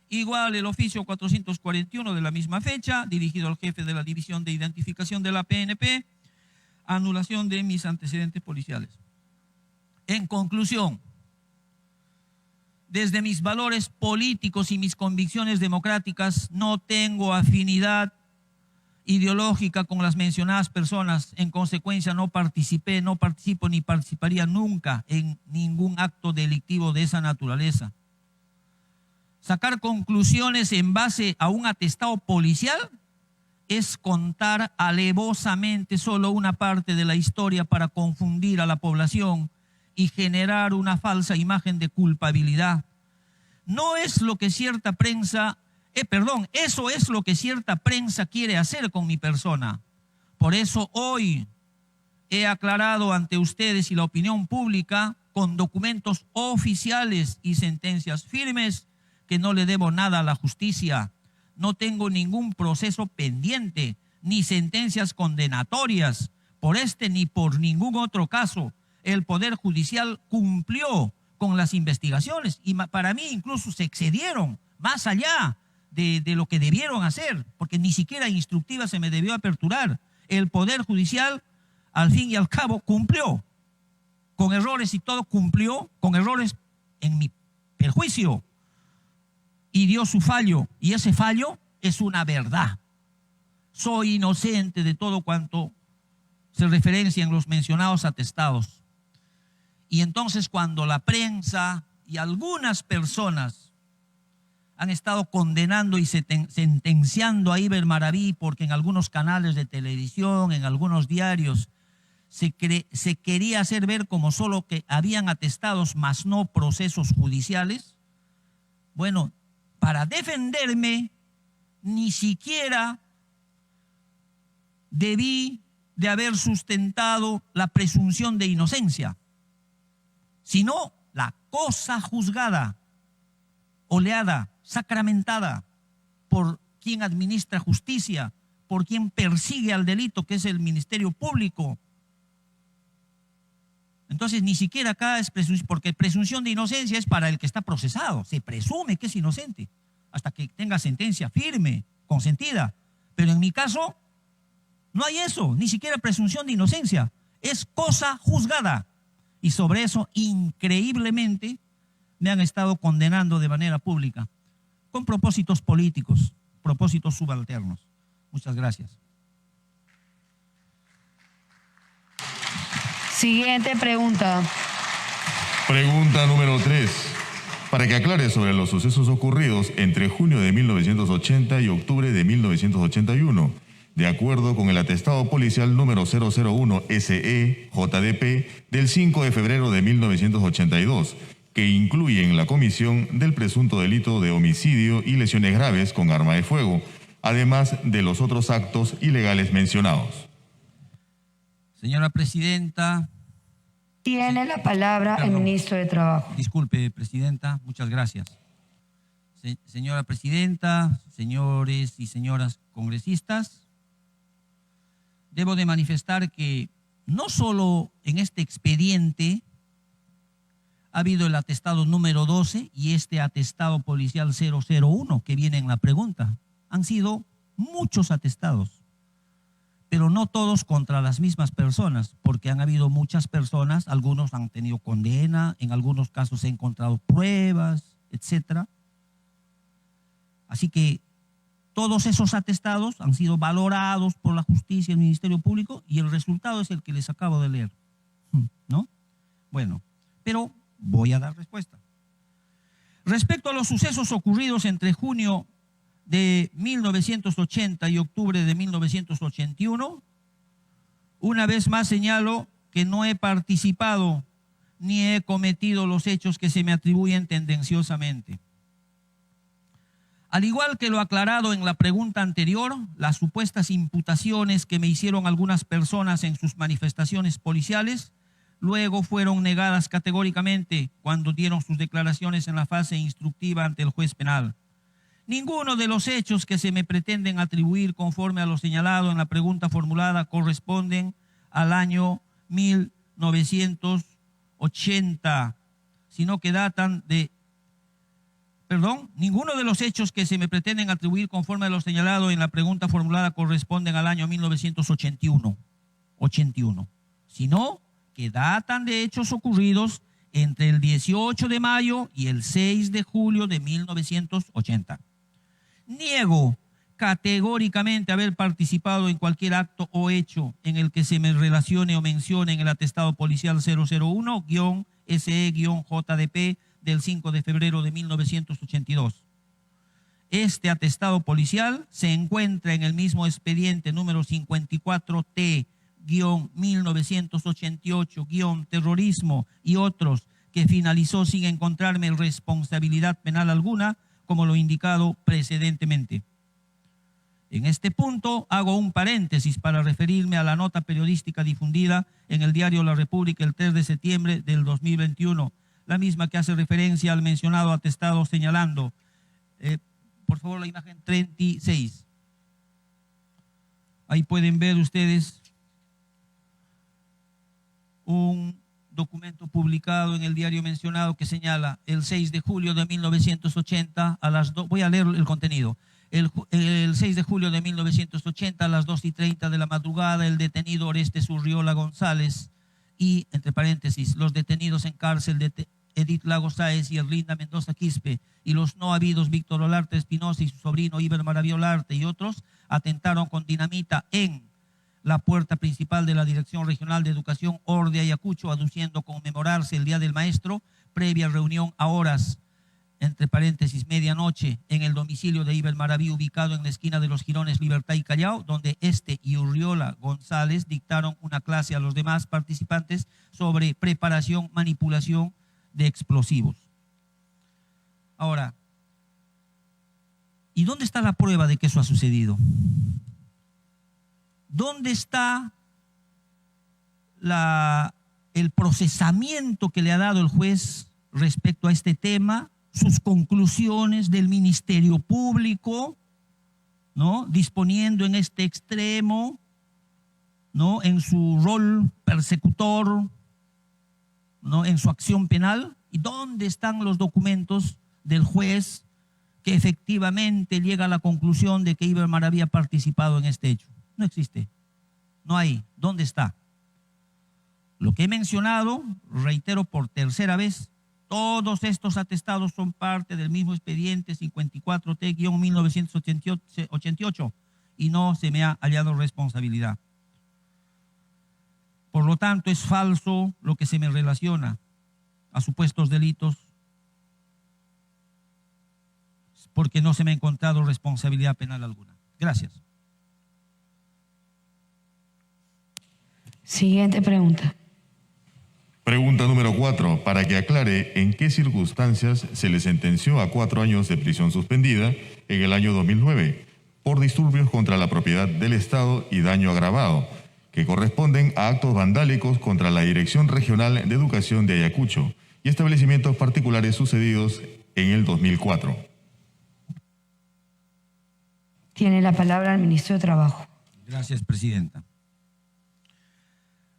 Igual el oficio 441 de la misma fecha, dirigido al jefe de la División de Identificación de la PNP, anulación de mis antecedentes policiales. En conclusión, desde mis valores políticos y mis convicciones democráticas, no tengo afinidad ideológica con las mencionadas personas. En consecuencia, no participé, no participo ni participaría nunca en ningún acto delictivo de esa naturaleza. Sacar conclusiones en base a un atestado policial es contar alevosamente solo una parte de la historia para confundir a la población y generar una falsa imagen de culpabilidad. No es lo que cierta prensa, eso es lo que cierta prensa quiere hacer con mi persona. Por eso hoy he aclarado ante ustedes y la opinión pública con documentos oficiales y sentencias firmes que no le debo nada a la justicia. No tengo ningún proceso pendiente, ni sentencias condenatorias por este ni por ningún otro caso. El Poder Judicial cumplió con las investigaciones y para mí incluso se excedieron más allá de lo que debieron hacer, porque ni siquiera instructiva se me debió aperturar. El Poder Judicial, al fin y al cabo, cumplió. Con errores y todo, cumplió, con errores en mi perjuicio, y dio su fallo, y ese fallo es una verdad. Soy inocente de todo cuanto se referencia en los mencionados atestados. Y entonces cuando la prensa y algunas personas han estado condenando y sentenciando a Iber Maraví porque en algunos canales de televisión, en algunos diarios, se quería hacer ver como solo que habían atestados más no procesos judiciales. Bueno, para defenderme ni siquiera debí de haber sustentado la presunción de inocencia, sino la cosa juzgada, oleada, sacramentada por quien administra justicia, por quien persigue al delito, que es el Ministerio Público. Entonces ni siquiera acá es presunción, porque presunción de inocencia es para el que está procesado, se presume que es inocente hasta que tenga sentencia firme, consentida. Pero en mi caso no hay eso, ni siquiera presunción de inocencia, es cosa juzgada. Y sobre eso, increíblemente, me han estado condenando de manera pública, con propósitos políticos, propósitos subalternos. Muchas gracias. Siguiente pregunta. Pregunta número 3. Para que aclare sobre los sucesos ocurridos entre junio de 1980 y octubre de 1981, de acuerdo con el atestado policial número 001 SE JDP del 5 de febrero de 1982, que incluyen la comisión del presunto delito de homicidio y lesiones graves con arma de fuego, además de los otros actos ilegales mencionados. Señora Presidenta. Tiene la palabra el ministro de Trabajo. Disculpe, Presidenta, muchas gracias. Señora Presidenta, señores y señoras congresistas, debo de manifestar que no solo en este expediente ha habido el atestado número 12 y este atestado policial 001 que viene en la pregunta. Han sido muchos atestados, pero no todos contra las mismas personas, porque han habido muchas personas, algunos han tenido condena, en algunos casos se han encontrado pruebas, etc. Así que todos esos atestados han sido valorados por la justicia y el Ministerio Público y el resultado es el que les acabo de leer, ¿no? Bueno, pero voy a dar respuesta. Respecto a los sucesos ocurridos entre junio de 1980 y octubre de 1981, una vez más señalo que no he participado ni he cometido los hechos que se me atribuyen tendenciosamente. Al igual que lo aclarado en la pregunta anterior, las supuestas imputaciones que me hicieron algunas personas en sus manifestaciones policiales luego fueron negadas categóricamente cuando dieron sus declaraciones en la fase instructiva ante el juez penal. Ninguno de los hechos que se me pretenden atribuir conforme a lo señalado en la pregunta formulada corresponden al año 1980, sino que datan de... ninguno de los hechos que se me pretenden atribuir conforme a lo señalado en la pregunta formulada corresponden al año 1981, sino que datan de hechos ocurridos entre el 18 de mayo y el 6 de julio de 1980. Niego categóricamente haber participado en cualquier acto o hecho en el que se me relacione o mencione en el atestado policial 001-SE-JDP del 5 de febrero de 1982. Este atestado policial se encuentra en el mismo expediente número 54T-1988-terrorismo y otros, que finalizó sin encontrarme responsabilidad penal alguna, como lo indicado precedentemente. En este punto hago un paréntesis para referirme a la nota periodística difundida en el diario La República el 3 de septiembre del 2021, la misma que hace referencia al mencionado atestado señalando, por favor, la imagen 36. Ahí pueden ver ustedes un documento publicado en el diario mencionado que señala el 6 de julio de 1980 a las 2, voy a leer el contenido. El 6 de julio de 1980 a las 2:30 de la madrugada, el detenido Orestes Urriola González y, entre paréntesis, los detenidos en cárcel de Edith Lagos Sáez y Erlinda Mendoza Quispe y los no habidos Víctor Olarte Espinosa y su sobrino Iber Maraví Olarte y otros atentaron con dinamita en la puerta principal de la Dirección Regional de Educación Orde Ayacucho, aduciendo conmemorarse el Día del Maestro, previa reunión a horas, entre paréntesis, medianoche, en el domicilio de Iber Maraví, ubicado en la esquina de los Jirones Libertad y Callao, donde este y Urriola González dictaron una clase a los demás participantes sobre preparación, manipulación de explosivos. Ahora, ¿y dónde está la prueba de que eso ha sucedido? ¿Dónde está el procesamiento que le ha dado el juez respecto a este tema, sus conclusiones del Ministerio Público, ¿no?, disponiendo en este extremo, ¿no?, en su rol persecutor, ¿no?, en su acción penal? ¿Y dónde están los documentos del juez que efectivamente llega a la conclusión de que Iber Maraví ha participado en este hecho? No existe, no hay. ¿Dónde está? Lo que he mencionado, reitero por tercera vez, todos estos atestados son parte del mismo expediente 54T-1988 y no se me ha hallado responsabilidad. Por lo tanto, es falso lo que se me relaciona a supuestos delitos, porque no se me ha encontrado responsabilidad penal alguna. Gracias. Siguiente pregunta. Pregunta número 4, para que aclare en qué circunstancias se le sentenció a 4 años de prisión suspendida en el año 2009 por disturbios contra la propiedad del Estado y daño agravado, que corresponden a actos vandálicos contra la Dirección Regional de Educación de Ayacucho y establecimientos particulares sucedidos en el 2004. Tiene la palabra el ministro de Trabajo. Gracias, presidenta.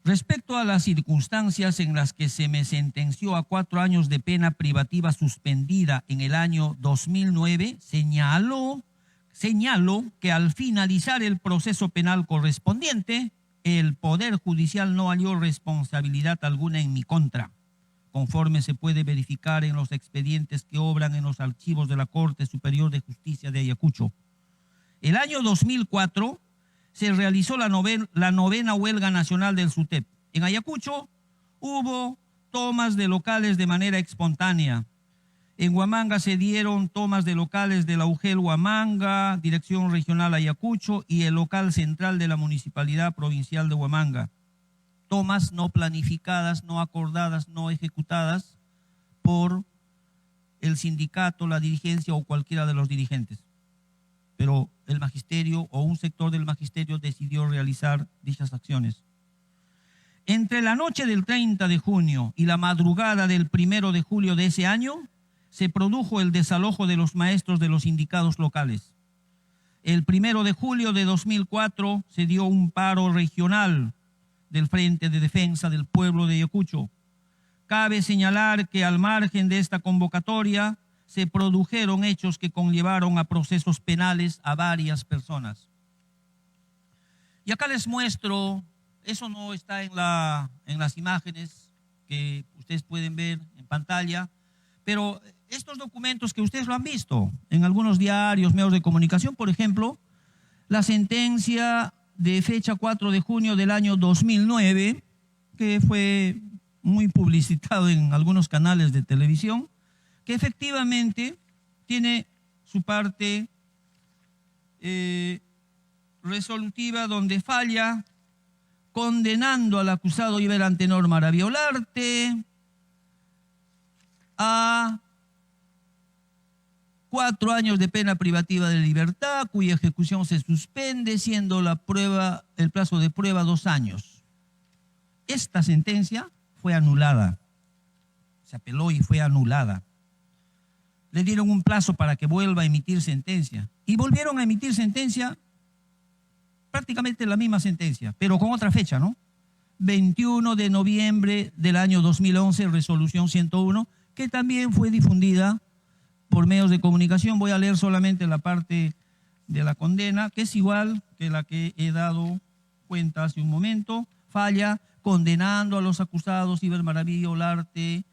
Respecto a las circunstancias en las que se me sentenció a 4 años de pena privativa suspendida en el año 2009, señalo que al finalizar el proceso penal correspondiente, el Poder Judicial no halló responsabilidad alguna en mi contra, conforme se puede verificar en los expedientes que obran en los archivos de la Corte Superior de Justicia de Ayacucho. El año 2004 se realizó la novena huelga nacional del SUTEP. En Ayacucho hubo tomas de locales de manera espontánea En Huamanga se dieron tomas de locales de la UGEL Huamanga, Dirección Regional Ayacucho y el local central de la Municipalidad Provincial de Huamanga. Tomas no planificadas, no acordadas, no ejecutadas por el sindicato, la dirigencia o cualquiera de los dirigentes. Pero el magisterio o un sector del magisterio decidió realizar dichas acciones. Entre la noche del 30 de junio y la madrugada del 1 de julio de ese año, se produjo el desalojo de los maestros de los sindicatos locales. El 1 de julio de 2004 se dio un paro regional del Frente de Defensa del Pueblo de Ayacucho. Cabe señalar que al margen de esta convocatoria se produjeron hechos que conllevaron a procesos penales a varias personas. Y acá les muestro, eso no está en las imágenes que ustedes pueden ver en pantalla, pero estos documentos que ustedes lo han visto en algunos diarios, medios de comunicación, por ejemplo, la sentencia de fecha 4 de junio del año 2009, que fue muy publicitado en algunos canales de televisión, que efectivamente tiene su parte resolutiva donde falla condenando al acusado Iber Antenor Maravilla Olarte a 4 años de pena privativa de libertad, cuya ejecución se suspende, siendo el plazo de prueba 2 años. Esta sentencia fue anulada, se apeló y fue anulada. Le dieron un plazo para que vuelva a emitir sentencia y volvieron a emitir sentencia, prácticamente la misma sentencia, pero con otra fecha, ¿no? 21 de noviembre del año 2011, resolución 101, que también fue difundida por medios de comunicación. Voy a leer solamente la parte de la condena, que es igual que la que he dado cuenta hace un momento. Falla condenando a los acusados Iber Maravilla Olarte,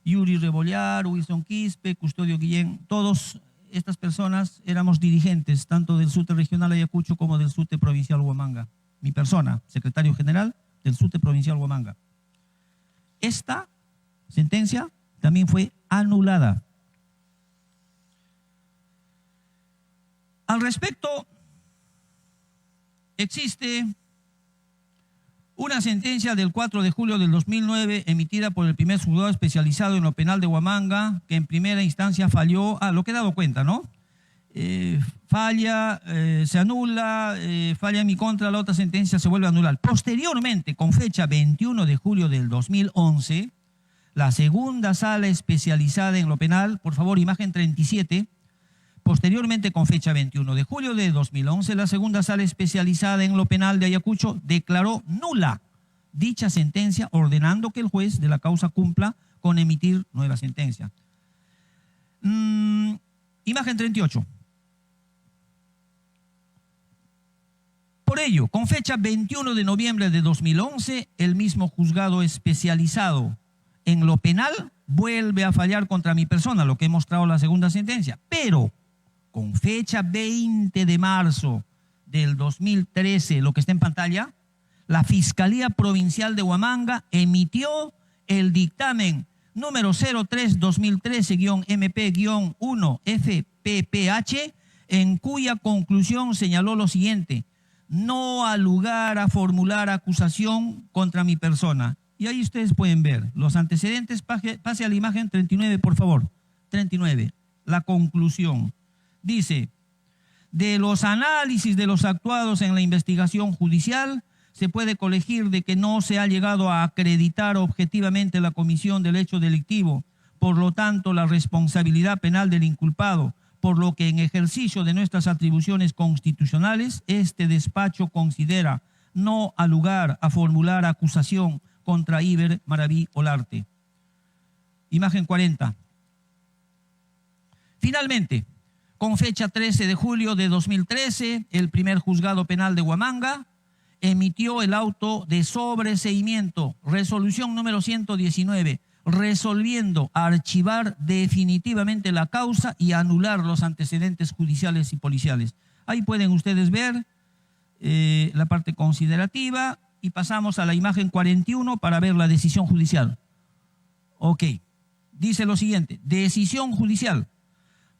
Yuri Rebollar, Wilson Quispe, Custodio Guillén. Todas estas personas éramos dirigentes tanto del SUTE Regional Ayacucho como del SUTE Provincial Huamanga. Mi persona, secretario general del SUTE Provincial Huamanga. Esta sentencia también fue anulada. Al respecto, existe una sentencia del 4 de julio del 2009 emitida por el primer juzgado especializado en lo penal de Huamanga, que en primera instancia falló, lo que he dado cuenta, ¿no? Falla, se anula, falla en mi contra, la otra sentencia se vuelve a anular. Posteriormente, con fecha 21 de julio del 2011, la segunda sala especializada en lo penal, por favor, imagen 37, posteriormente con fecha 21 de julio de 2011, la segunda sala especializada en lo penal de Ayacucho declaró nula dicha sentencia, ordenando que el juez de la causa cumpla con emitir nueva sentencia. Imagen 38. Por ello, con fecha 21 de noviembre de 2011, el mismo juzgado especializado en lo penal vuelve a fallar contra mi persona, lo que he mostrado la segunda sentencia, pero con fecha 20 de marzo del 2013, lo que está en pantalla, la Fiscalía Provincial de Huamanga emitió el dictamen número 03-2013-MP-1-FPPH, en cuya conclusión señaló lo siguiente: no ha lugar a formular acusación contra mi persona. Y ahí ustedes pueden ver los antecedentes. Pase a la imagen 39, por favor. 39, la conclusión. Dice: de los análisis de los actuados en la investigación judicial, se puede colegir de que no se ha llegado a acreditar objetivamente la comisión del hecho delictivo, por lo tanto la responsabilidad penal del inculpado, por lo que en ejercicio de nuestras atribuciones constitucionales, este despacho considera no ha lugar a formular acusación contra Iber Maravilla Olarte. Imagen 40. Finalmente, con fecha 13 de julio de 2013, el primer juzgado penal de Huamanga emitió el auto de sobreseimiento, resolución número 119, resolviendo archivar definitivamente la causa y anular los antecedentes judiciales y policiales. Ahí pueden ustedes ver la parte considerativa, y pasamos a la imagen 41 para ver la decisión judicial. Ok, dice lo siguiente: decisión judicial.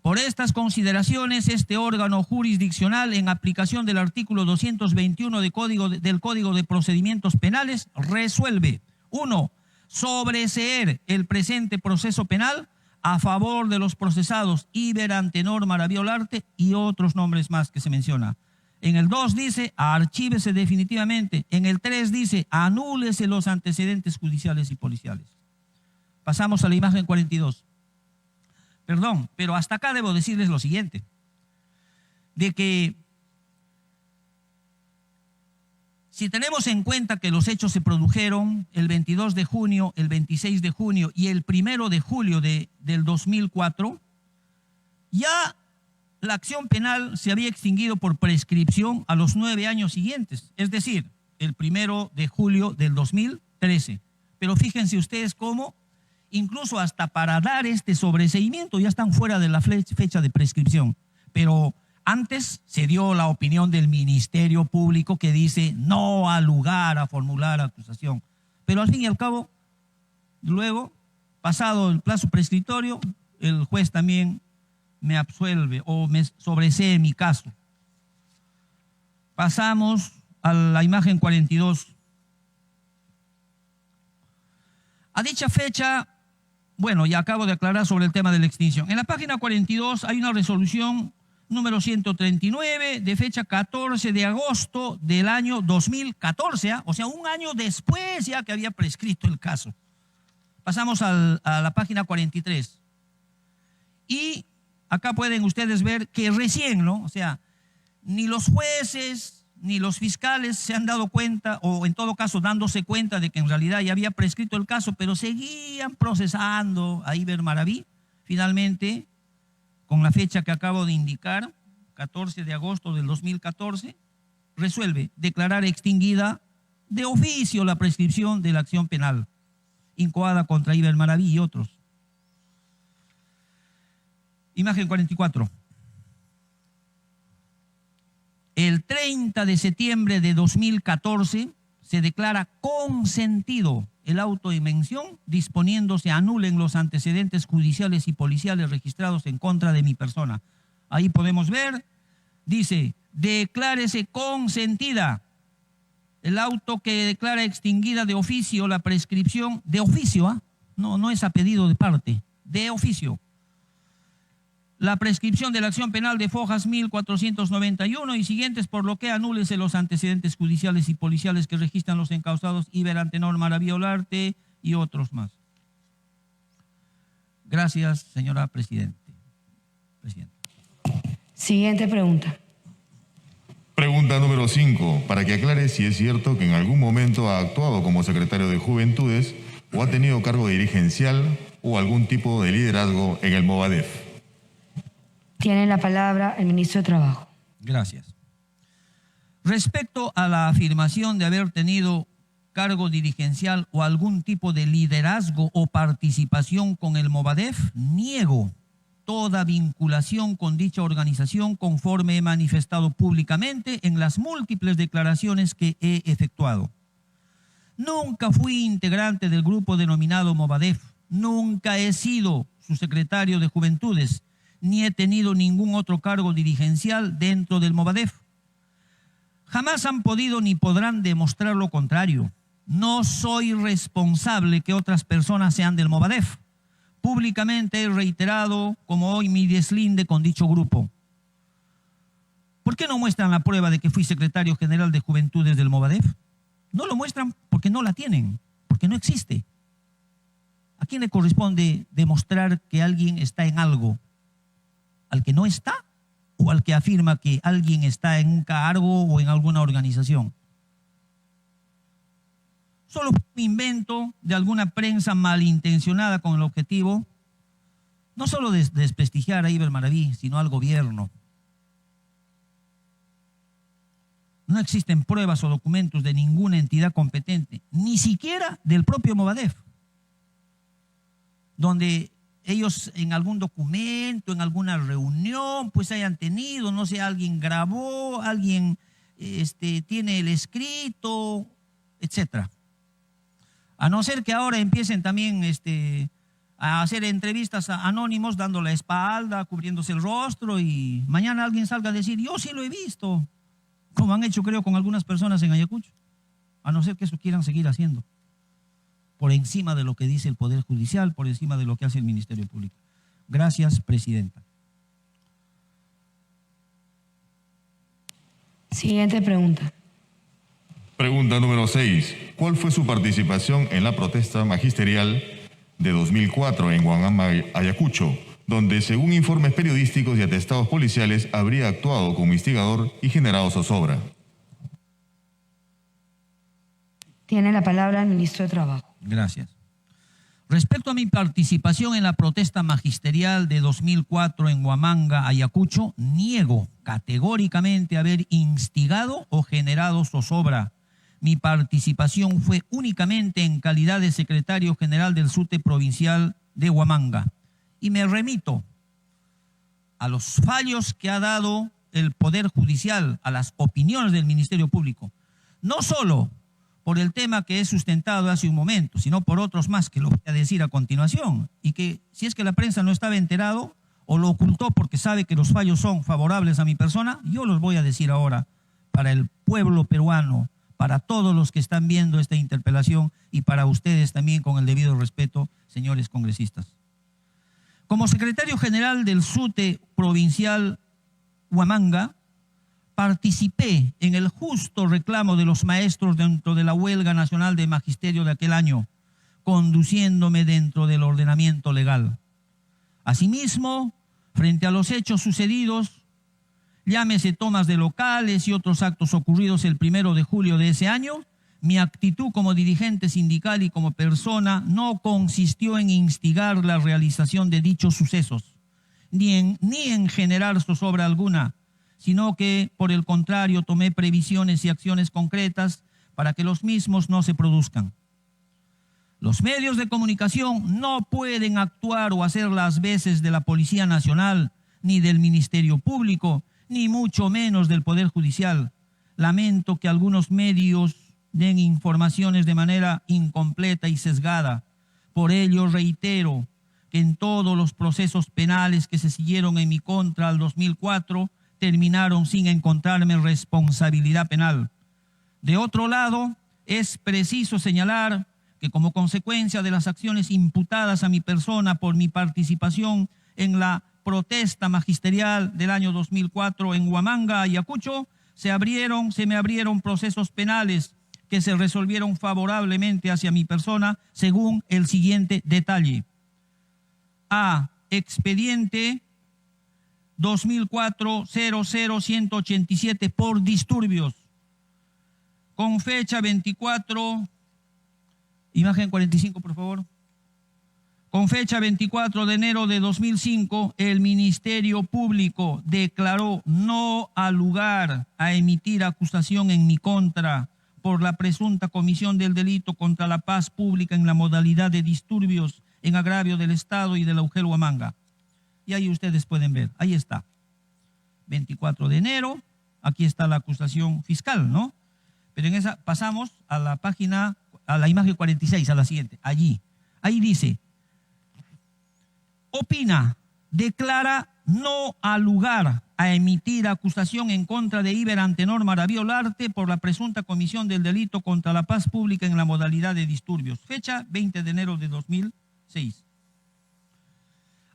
Por estas consideraciones, este órgano jurisdiccional, en aplicación del artículo 221 del Código de Procedimientos Penales, resuelve: 1. Sobreseer el presente proceso penal a favor de los procesados Iber, Antenor, Maraví Olarte y otros nombres más que se menciona. En el 2 dice: archívese definitivamente. En el 3 dice: anúlese los antecedentes judiciales y policiales. Pasamos a la imagen 42. Perdón, pero hasta acá debo decirles lo siguiente, de que si tenemos en cuenta que los hechos se produjeron el 22 de junio, el 26 de junio y el 1 de julio del 2004, ya la acción penal se había extinguido por prescripción a los 9 años siguientes, es decir, el 1 de julio del 2013. Pero fíjense ustedes cómo incluso hasta para dar este sobreseimiento ya están fuera de la fecha de prescripción. Pero antes se dio la opinión del Ministerio Público que dice no ha lugar a formular acusación. Pero al fin y al cabo, luego, pasado el plazo prescriptorio, el juez también me absuelve o me sobresee mi caso. Pasamos a la imagen 42. A dicha fecha, bueno, ya acabo de aclarar sobre el tema de la extinción. En la página 42 hay una resolución número 139 de fecha 14 de agosto del año 2014, o sea, un año después ya que había prescrito el caso. Pasamos a la página 43. Y acá pueden ustedes ver que recién, ¿no? O sea, ni los jueces ni los fiscales se han dado cuenta, o en todo caso dándose cuenta de que en realidad ya había prescrito el caso, pero seguían procesando a Iber Maraví. Finalmente, con la fecha que acabo de indicar, 14 de agosto del 2014, resuelve declarar extinguida de oficio la prescripción de la acción penal incoada contra Iber Maraví y otros. Imagen 44. El 30 de septiembre de 2014 se declara consentido el auto de mención, disponiéndose anulen los antecedentes judiciales y policiales registrados en contra de mi persona. Ahí podemos ver, dice, declárese consentida el auto que declara extinguida de oficio la prescripción, de oficio, no es a pedido de parte, de oficio. La prescripción de la acción penal de Fojas 1491 y siguientes, por lo que anúlese los antecedentes judiciales y policiales que registran los encausados Iber, Antenor, Maraví Olarte y otros más. Gracias, señora Presidenta. Siguiente pregunta. Pregunta número 5. Para que aclare si es cierto que en algún momento ha actuado como secretario de Juventudes o ha tenido cargo dirigencial o algún tipo de liderazgo en el Movadef. Tiene la palabra el ministro de Trabajo. Gracias. Respecto a la afirmación de haber tenido cargo dirigencial o algún tipo de liderazgo o participación con el Movadef, niego toda vinculación con dicha organización conforme he manifestado públicamente en las múltiples declaraciones que he efectuado. Nunca fui integrante del grupo denominado Movadef, nunca he sido su secretario de Juventudes, ni he tenido ningún otro cargo dirigencial dentro del Movadef. Jamás han podido ni podrán demostrar lo contrario. No soy responsable que otras personas sean del Movadef. Públicamente he reiterado, como hoy, mi deslinde con dicho grupo. ¿Por qué no muestran la prueba de que fui secretario general de Juventudes del Movadef? No lo muestran porque no la tienen, porque no existe. ¿A quién le corresponde demostrar que alguien está en algo? ¿Al que no está o al que afirma que alguien está en un cargo o en alguna organización? Solo fue un invento de alguna prensa malintencionada con el objetivo no solo de desprestigiar a Iber Maraví, sino al gobierno. No existen pruebas o documentos de ninguna entidad competente, ni siquiera del propio Movadef, donde ellos en algún documento, en alguna reunión, pues hayan tenido, no sé, alguien grabó, alguien tiene el escrito, etcétera. A no ser que ahora empiecen también a hacer entrevistas a anónimos dando la espalda, cubriéndose el rostro, y mañana alguien salga a decir, yo sí lo he visto, como han hecho creo con algunas personas en Ayacucho, a no ser que eso quieran seguir haciendo, por encima de lo que dice el Poder Judicial, por encima de lo que hace el Ministerio Público. Gracias, Presidenta. Siguiente pregunta. Pregunta número 6. ¿Cuál fue su participación en la protesta magisterial de 2004 en Huamanga, Ayacucho, donde, según informes periodísticos y atestados policiales, habría actuado como instigador y generado zozobra? Tiene la palabra el ministro de Trabajo. Gracias. Respecto a mi participación en la protesta magisterial de 2004 en Huamanga, Ayacucho, niego categóricamente haber instigado o generado zozobra. Mi participación fue únicamente en calidad de secretario general del SUTE provincial de Huamanga. Y me remito a los fallos que ha dado el Poder Judicial, a las opiniones del Ministerio Público, no solo por el tema que he sustentado hace un momento, sino por otros más que lo voy a decir a continuación, y que si es que la prensa no estaba enterado o lo ocultó porque sabe que los fallos son favorables a mi persona, yo los voy a decir ahora para el pueblo peruano, para todos los que están viendo esta interpelación y para ustedes también, con el debido respeto, señores congresistas. Como secretario general del SUTE provincial Huamanga, participé en el justo reclamo de los maestros dentro de la huelga nacional de magisterio de aquel año, conduciéndome dentro del ordenamiento legal. Asimismo, frente a los hechos sucedidos, llámese tomas de locales y otros actos ocurridos el 1 de julio de ese año, mi actitud como dirigente sindical y como persona no consistió en instigar la realización de dichos sucesos, ni en generar zozobra alguna, sino que, por el contrario, tomé previsiones y acciones concretas para que los mismos no se produzcan. Los medios de comunicación no pueden actuar o hacer las veces de la Policía Nacional, ni del Ministerio Público, ni mucho menos del Poder Judicial. Lamento que algunos medios den informaciones de manera incompleta y sesgada. Por ello, reitero que en todos los procesos penales que se siguieron en mi contra al 2004, terminaron sin encontrarme responsabilidad penal. De otro lado, es preciso señalar que como consecuencia de las acciones imputadas a mi persona por mi participación en la protesta magisterial del año 2004 en Huamanga, Ayacucho, se me abrieron procesos penales que se resolvieron favorablemente hacia mi persona según el siguiente detalle. A. Expediente 2004-00-187 por disturbios. Con fecha 24, imagen 45 por favor. Con fecha 24 de enero de 2005, el Ministerio Público declaró no al lugar a emitir acusación en mi contra por la presunta comisión del delito contra la paz pública en la modalidad de disturbios en agravio del Estado y de la UGEL Huamanga. Y ahí ustedes pueden ver, ahí está, 24 de enero, aquí está la acusación fiscal, ¿no? Pero en esa pasamos a la página, a la imagen 46, a la siguiente, allí. Ahí dice, opina, declara no al lugar a emitir acusación en contra de Iber Antenor Maraví Olarte por la presunta comisión del delito contra la paz pública en la modalidad de disturbios. Fecha 20 de enero de 2006.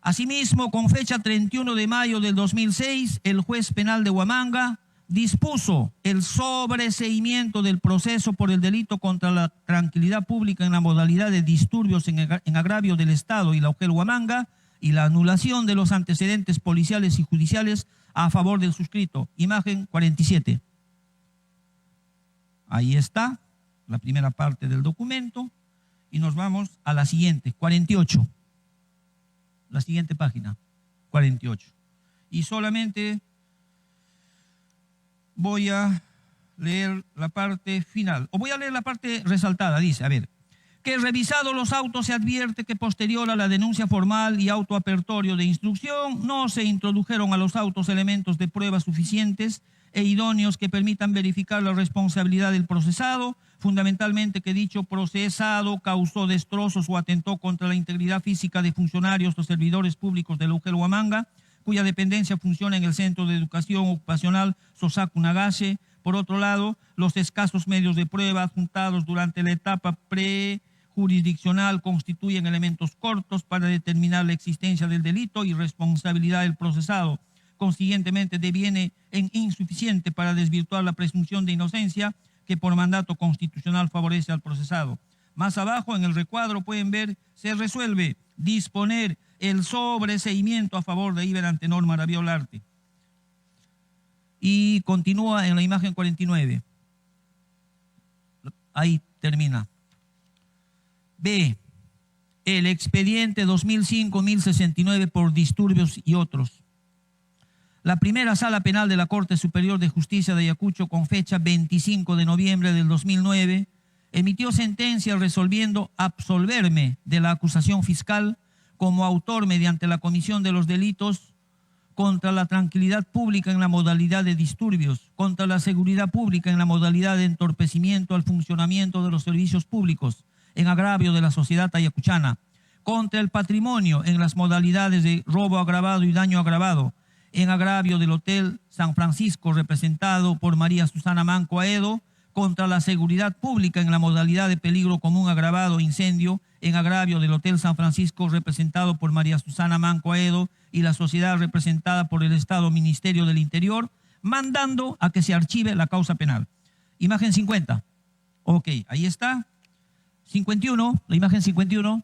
Asimismo, con fecha 31 de mayo del 2006, el juez penal de Huamanga dispuso el sobreseimiento del proceso por el delito contra la tranquilidad pública en la modalidad de disturbios en agravio del Estado y la UGEL Huamanga y la anulación de los antecedentes policiales y judiciales a favor del suscrito. Imagen 47. Ahí está la primera parte del documento y nos vamos a la siguiente, 48. La siguiente página, 48. Y solamente voy a leer la parte final, o voy a leer la parte resaltada. Dice, a ver, que revisado los autos se advierte que posterior a la denuncia formal y autoapertorio de instrucción no se introdujeron a los autos elementos de prueba suficientes e idóneos que permitan verificar la responsabilidad del procesado, fundamentalmente que dicho procesado causó destrozos o atentó contra la integridad física de funcionarios o servidores públicos de la UGEL Huamanga, cuya dependencia funciona en el Centro de Educación Ocupacional Sosaku Nagase. Por otro lado, los escasos medios de prueba adjuntados durante la etapa prejurisdiccional constituyen elementos cortos para determinar la existencia del delito y responsabilidad del procesado. Consiguientemente, deviene en insuficiente para desvirtuar la presunción de inocencia que por mandato constitucional favorece al procesado. Más abajo, en el recuadro, pueden ver, se resuelve disponer el sobreseimiento a favor de Iber Antenor Maravilla Olarte. Y continúa en la imagen 49. Ahí termina. B. El expediente 2005-1069 por disturbios y otros. La primera sala penal de la Corte Superior de Justicia de Ayacucho, con fecha 25 de noviembre del 2009, emitió sentencia resolviendo absolverme de la acusación fiscal como autor mediante la comisión de los delitos contra la tranquilidad pública en la modalidad de disturbios, contra la seguridad pública en la modalidad de entorpecimiento al funcionamiento de los servicios públicos, en agravio de la sociedad ayacuchana, contra el patrimonio en las modalidades de robo agravado y daño agravado, en agravio del Hotel San Francisco representado por María Susana Manco Aedo, contra la seguridad pública en la modalidad de peligro común agravado incendio, en agravio del Hotel San Francisco representado por María Susana Manco Aedo y la sociedad representada por el Estado Ministerio del Interior, mandando a que se archive la causa penal. Imagen 50. Ok, ahí está. 51, la imagen 51.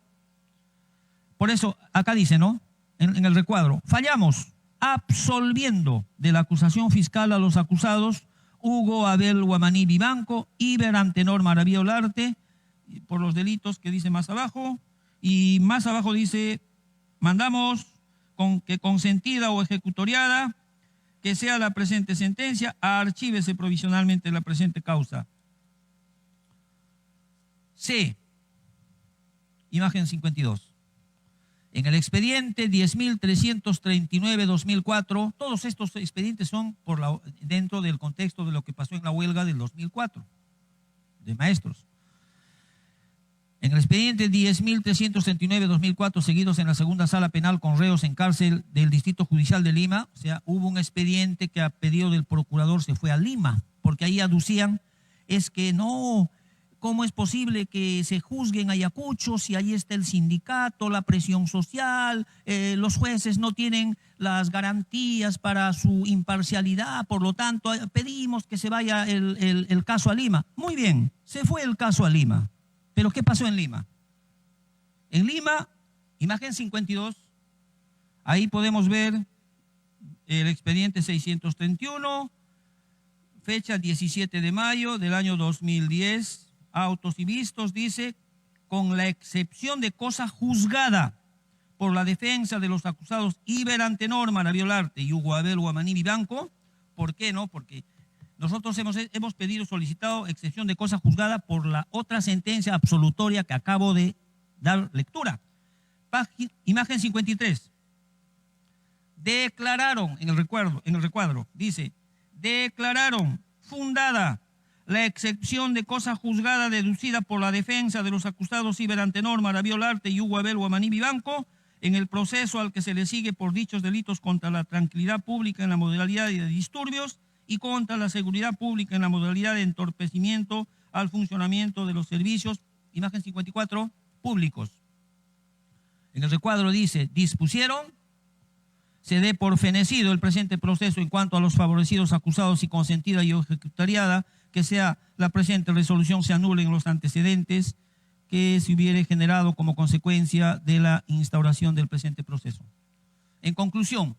Por eso, acá dice, ¿no? En el recuadro, fallamos absolviendo de la acusación fiscal a los acusados Hugo Abel Guamaní Vivanco, Iber Antenor Maravilla Olarte, por los delitos que dice más abajo, y más abajo dice, mandamos con que consentida o ejecutoriada que sea la presente sentencia, archívese provisionalmente la presente causa. C. Imagen 52. En el expediente 10.339-2004, todos estos expedientes son dentro del contexto de lo que pasó en la huelga del 2004, de maestros. En el expediente 10.339-2004, seguidos en la segunda sala penal con reos en cárcel del Distrito Judicial de Lima, o sea, hubo un expediente que a pedido del procurador se fue a Lima, porque ahí aducían, es que no... ¿Cómo es posible que se juzgue en Ayacucho si ahí está el sindicato, la presión social, los jueces no tienen las garantías para su imparcialidad? Por lo tanto, pedimos que se vaya el caso a Lima. Muy bien, se fue el caso a Lima. ¿Pero qué pasó en Lima? En Lima, imagen 52, ahí podemos ver el expediente 631, fecha 17 de mayo del año 2010, autos y vistos, dice, con la excepción de cosa juzgada por la defensa de los acusados Iber Antenor Maravilla Olarte y Hugo Abel Guamaní Vivanco. ¿Por qué no? Porque nosotros hemos pedido, solicitado excepción de cosa juzgada por la otra sentencia absolutoria que acabo de dar lectura. Imagen 53. Declararon, en el recuadro, dice, declararon fundada la excepción de cosa juzgada deducida por la defensa de los acusados Iber Antenor Maravilla Olarte y Hugo Abel Guamaní Vivanco en el proceso al que se le sigue por dichos delitos contra la tranquilidad pública en la modalidad de disturbios y contra la seguridad pública en la modalidad de entorpecimiento al funcionamiento de los servicios, imagen 54, públicos. En el recuadro dice, dispusieron, se dé por fenecido el presente proceso en cuanto a los favorecidos acusados y consentida y ejecutariada, que sea la presente resolución se anulen los antecedentes que se hubiere generado como consecuencia de la instauración del presente proceso. En conclusión,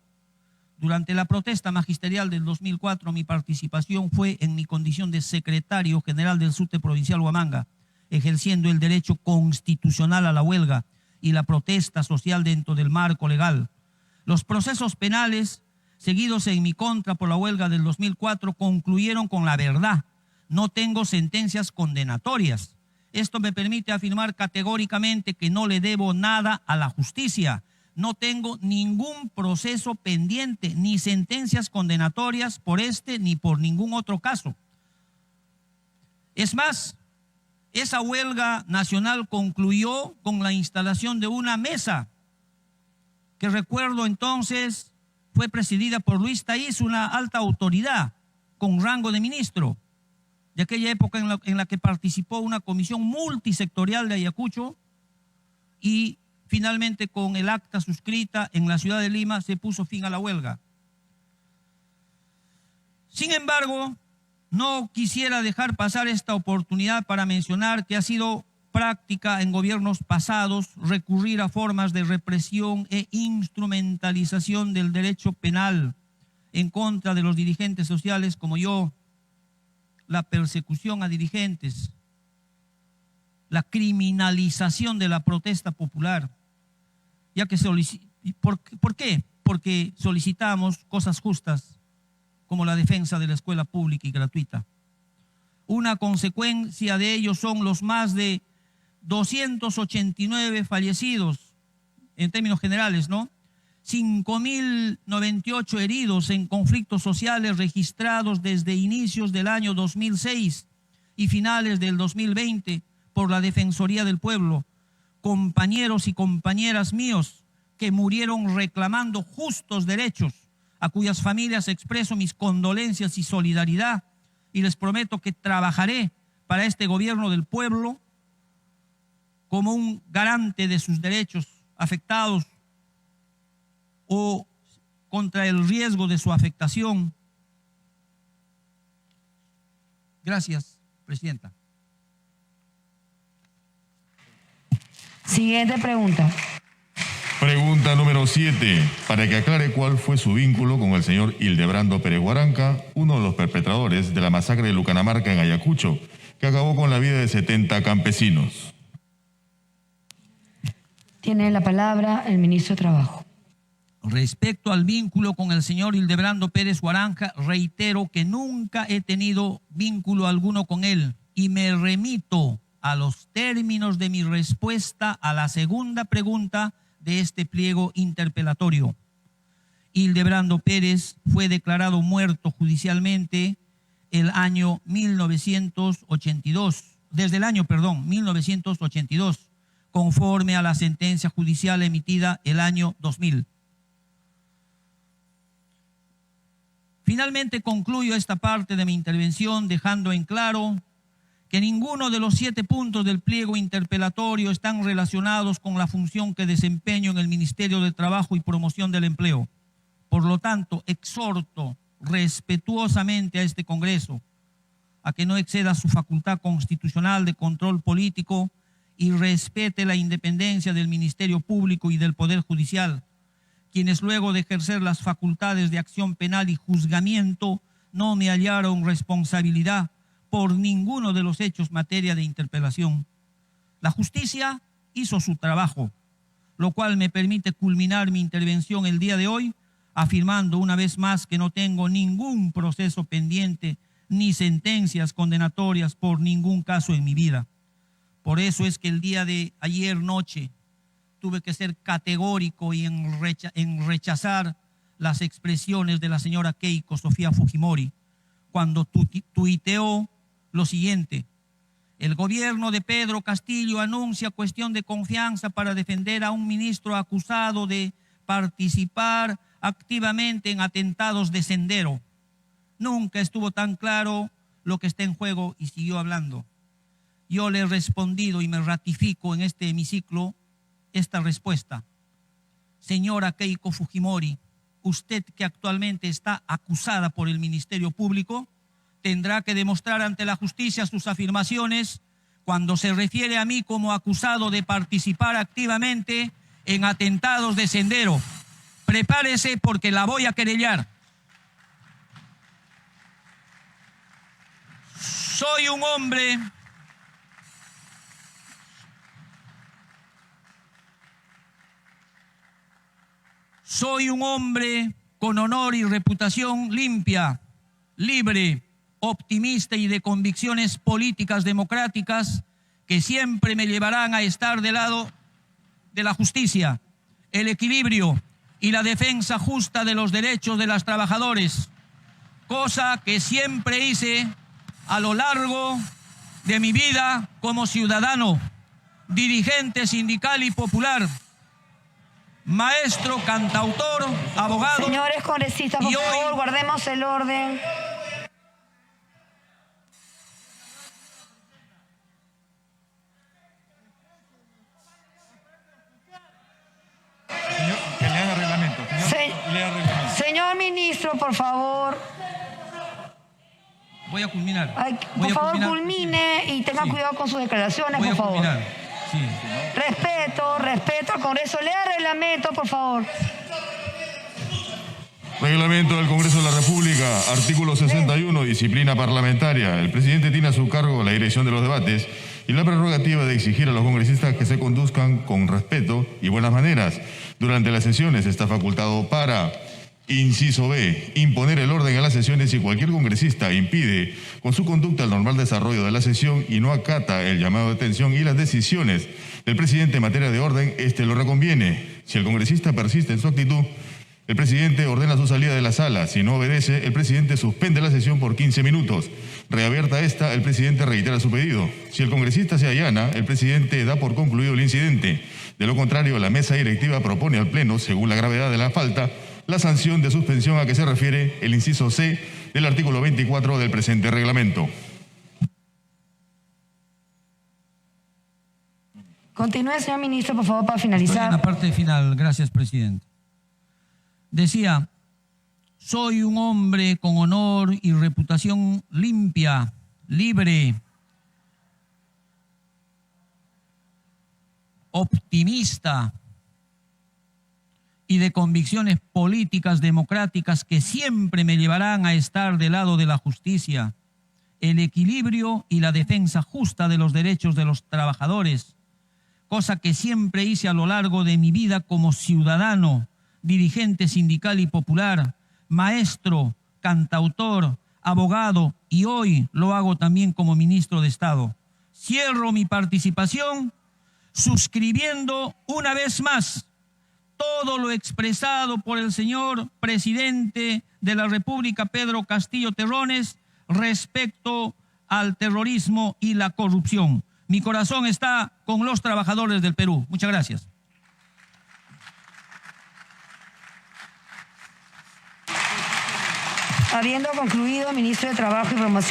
durante la protesta magisterial del 2004, mi participación fue en mi condición de secretario general del SUTE Provincial Huamanga, ejerciendo el derecho constitucional a la huelga y la protesta social dentro del marco legal. Los procesos penales seguidos en mi contra por la huelga del 2004 concluyeron con la verdad. No tengo sentencias condenatorias. Esto me permite afirmar categóricamente que no le debo nada a la justicia. no tengo ningún proceso pendiente, ni sentencias condenatorias por este ni por ningún otro caso. Es más, esa huelga nacional concluyó con la instalación de una mesa que, recuerdo entonces, fue presidida por Luis Taís, una alta autoridad con rango de ministro, de aquella época en la que participó una comisión multisectorial de Ayacucho, y finalmente con el acta suscrita en la ciudad de Lima se puso fin a la huelga. Sin embargo, no quisiera dejar pasar esta oportunidad para mencionar que ha sido práctica en gobiernos pasados recurrir a formas de represión e instrumentalización del derecho penal en contra de los dirigentes sociales como yo, la persecución a dirigentes, la criminalización de la protesta popular, ya que ¿por qué? Porque solicitamos cosas justas como la defensa de la escuela pública y gratuita. Una consecuencia de ello son los más de 289 fallecidos en términos generales, ¿no? 5.098 heridos en conflictos sociales registrados desde inicios del año 2006 y finales del 2020 por la Defensoría del Pueblo. Compañeros y compañeras míos que murieron reclamando justos derechos, a cuyas familias expreso mis condolencias y solidaridad, y les prometo que trabajaré para este gobierno del pueblo como un garante de sus derechos afectados o contra el riesgo de su afectación. Gracias, Presidenta. Siguiente pregunta. Pregunta número 7, para que aclare cuál fue su vínculo con el señor Hildebrando Pérez Huaranca, uno de los perpetradores de la masacre de Lucanamarca en Ayacucho, que acabó con la vida de 70 campesinos. Tiene la palabra el ministro de Trabajo. Respecto al vínculo con el señor Hildebrando Pérez Huaranca, reitero que nunca he tenido vínculo alguno con él y me remito a los términos de mi respuesta a la segunda pregunta de este pliego interpelatorio. Hildebrando Pérez fue declarado muerto judicialmente el año 1982, desde el año 1982, conforme a la sentencia judicial emitida el año 2000. Finalmente concluyo esta parte de mi intervención dejando en claro que ninguno de los 7 puntos del pliego interpelatorio están relacionados con la función que desempeño en el Ministerio de Trabajo y Promoción del Empleo. Por lo tanto, exhorto respetuosamente a este Congreso a que no exceda su facultad constitucional de control político y respete la independencia del Ministerio Público y del Poder Judicial, quienes luego de ejercer las facultades de acción penal y juzgamiento no me hallaron responsabilidad por ninguno de los hechos materia de interpelación. La justicia hizo su trabajo, lo cual me permite culminar mi intervención el día de hoy, afirmando una vez más que no tengo ningún proceso pendiente ni sentencias condenatorias por ningún caso en mi vida. Por eso es que el día de ayer noche tuve que ser categórico y en rechazar las expresiones de la señora Keiko Sofía Fujimori cuando tuiteó lo siguiente: el gobierno de Pedro Castillo anuncia cuestión de confianza para defender a un ministro acusado de participar activamente en atentados de Sendero. Nunca estuvo tan claro lo que está en juego, y siguió hablando. Yo le he respondido y me ratifico en este hemiciclo esta respuesta. Señora Keiko Fujimori, usted que actualmente está acusada por el Ministerio Público, tendrá que demostrar ante la justicia sus afirmaciones cuando se refiere a mí como acusado de participar activamente en atentados de Sendero. Prepárese porque la voy a querellar. Soy un hombre con honor y reputación limpia, libre, optimista y de convicciones políticas democráticas que siempre me llevarán a estar del lado de la justicia. el equilibrio y la defensa justa de los derechos de los trabajadores, cosa que siempre hice a lo largo de mi vida como ciudadano, dirigente sindical y popular, maestro, cantautor, abogado. Señores congresistas, por favor, guardemos el orden. Señor, que lea el reglamento. Lea el reglamento. Señor ministro, por favor. Voy a culminar. Por favor, culmine y tenga cuidado con sus declaraciones, por favor. Sí. Respeto al Congreso. Lea el reglamento, por favor. Reglamento del Congreso de la República, artículo 61, disciplina parlamentaria. El presidente tiene a su cargo la dirección de los debates y la prerrogativa de exigir a los congresistas que se conduzcan con respeto y buenas maneras. Durante las sesiones está facultado para, inciso B, imponer el orden a las sesiones si cualquier congresista impide con su conducta el normal desarrollo de la sesión y no acata el llamado de atención y las decisiones del presidente en materia de orden, lo reconviene. Si el congresista persiste en su actitud, el presidente ordena su salida de la sala. Si no obedece, el presidente suspende la sesión por 15 minutos. Reabierta esta, el presidente reitera su pedido. Si el congresista se allana, el presidente da por concluido el incidente. De lo contrario, la mesa directiva propone al Pleno, según la gravedad de la falta, la sanción de suspensión a que se refiere el inciso C del artículo 24 del presente reglamento. Continúe, señor ministro, por favor, para finalizar. Estoy en la parte final. Gracias, presidente. Decía, soy un hombre con honor y reputación limpia, libre, optimista y de convicciones políticas democráticas que siempre me llevarán a estar del lado de la justicia, el equilibrio y la defensa justa de los derechos de los trabajadores, cosa que siempre hice a lo largo de mi vida como ciudadano, dirigente sindical y popular, maestro, cantautor, abogado y hoy lo hago también como ministro de Estado. Cierro mi participación suscribiendo una vez más todo lo expresado por el señor presidente de la República, Pedro Castillo Terrones, respecto al terrorismo y la corrupción. Mi corazón está con los trabajadores del Perú. Muchas gracias. Habiendo concluido, ministro de Trabajo y Promoción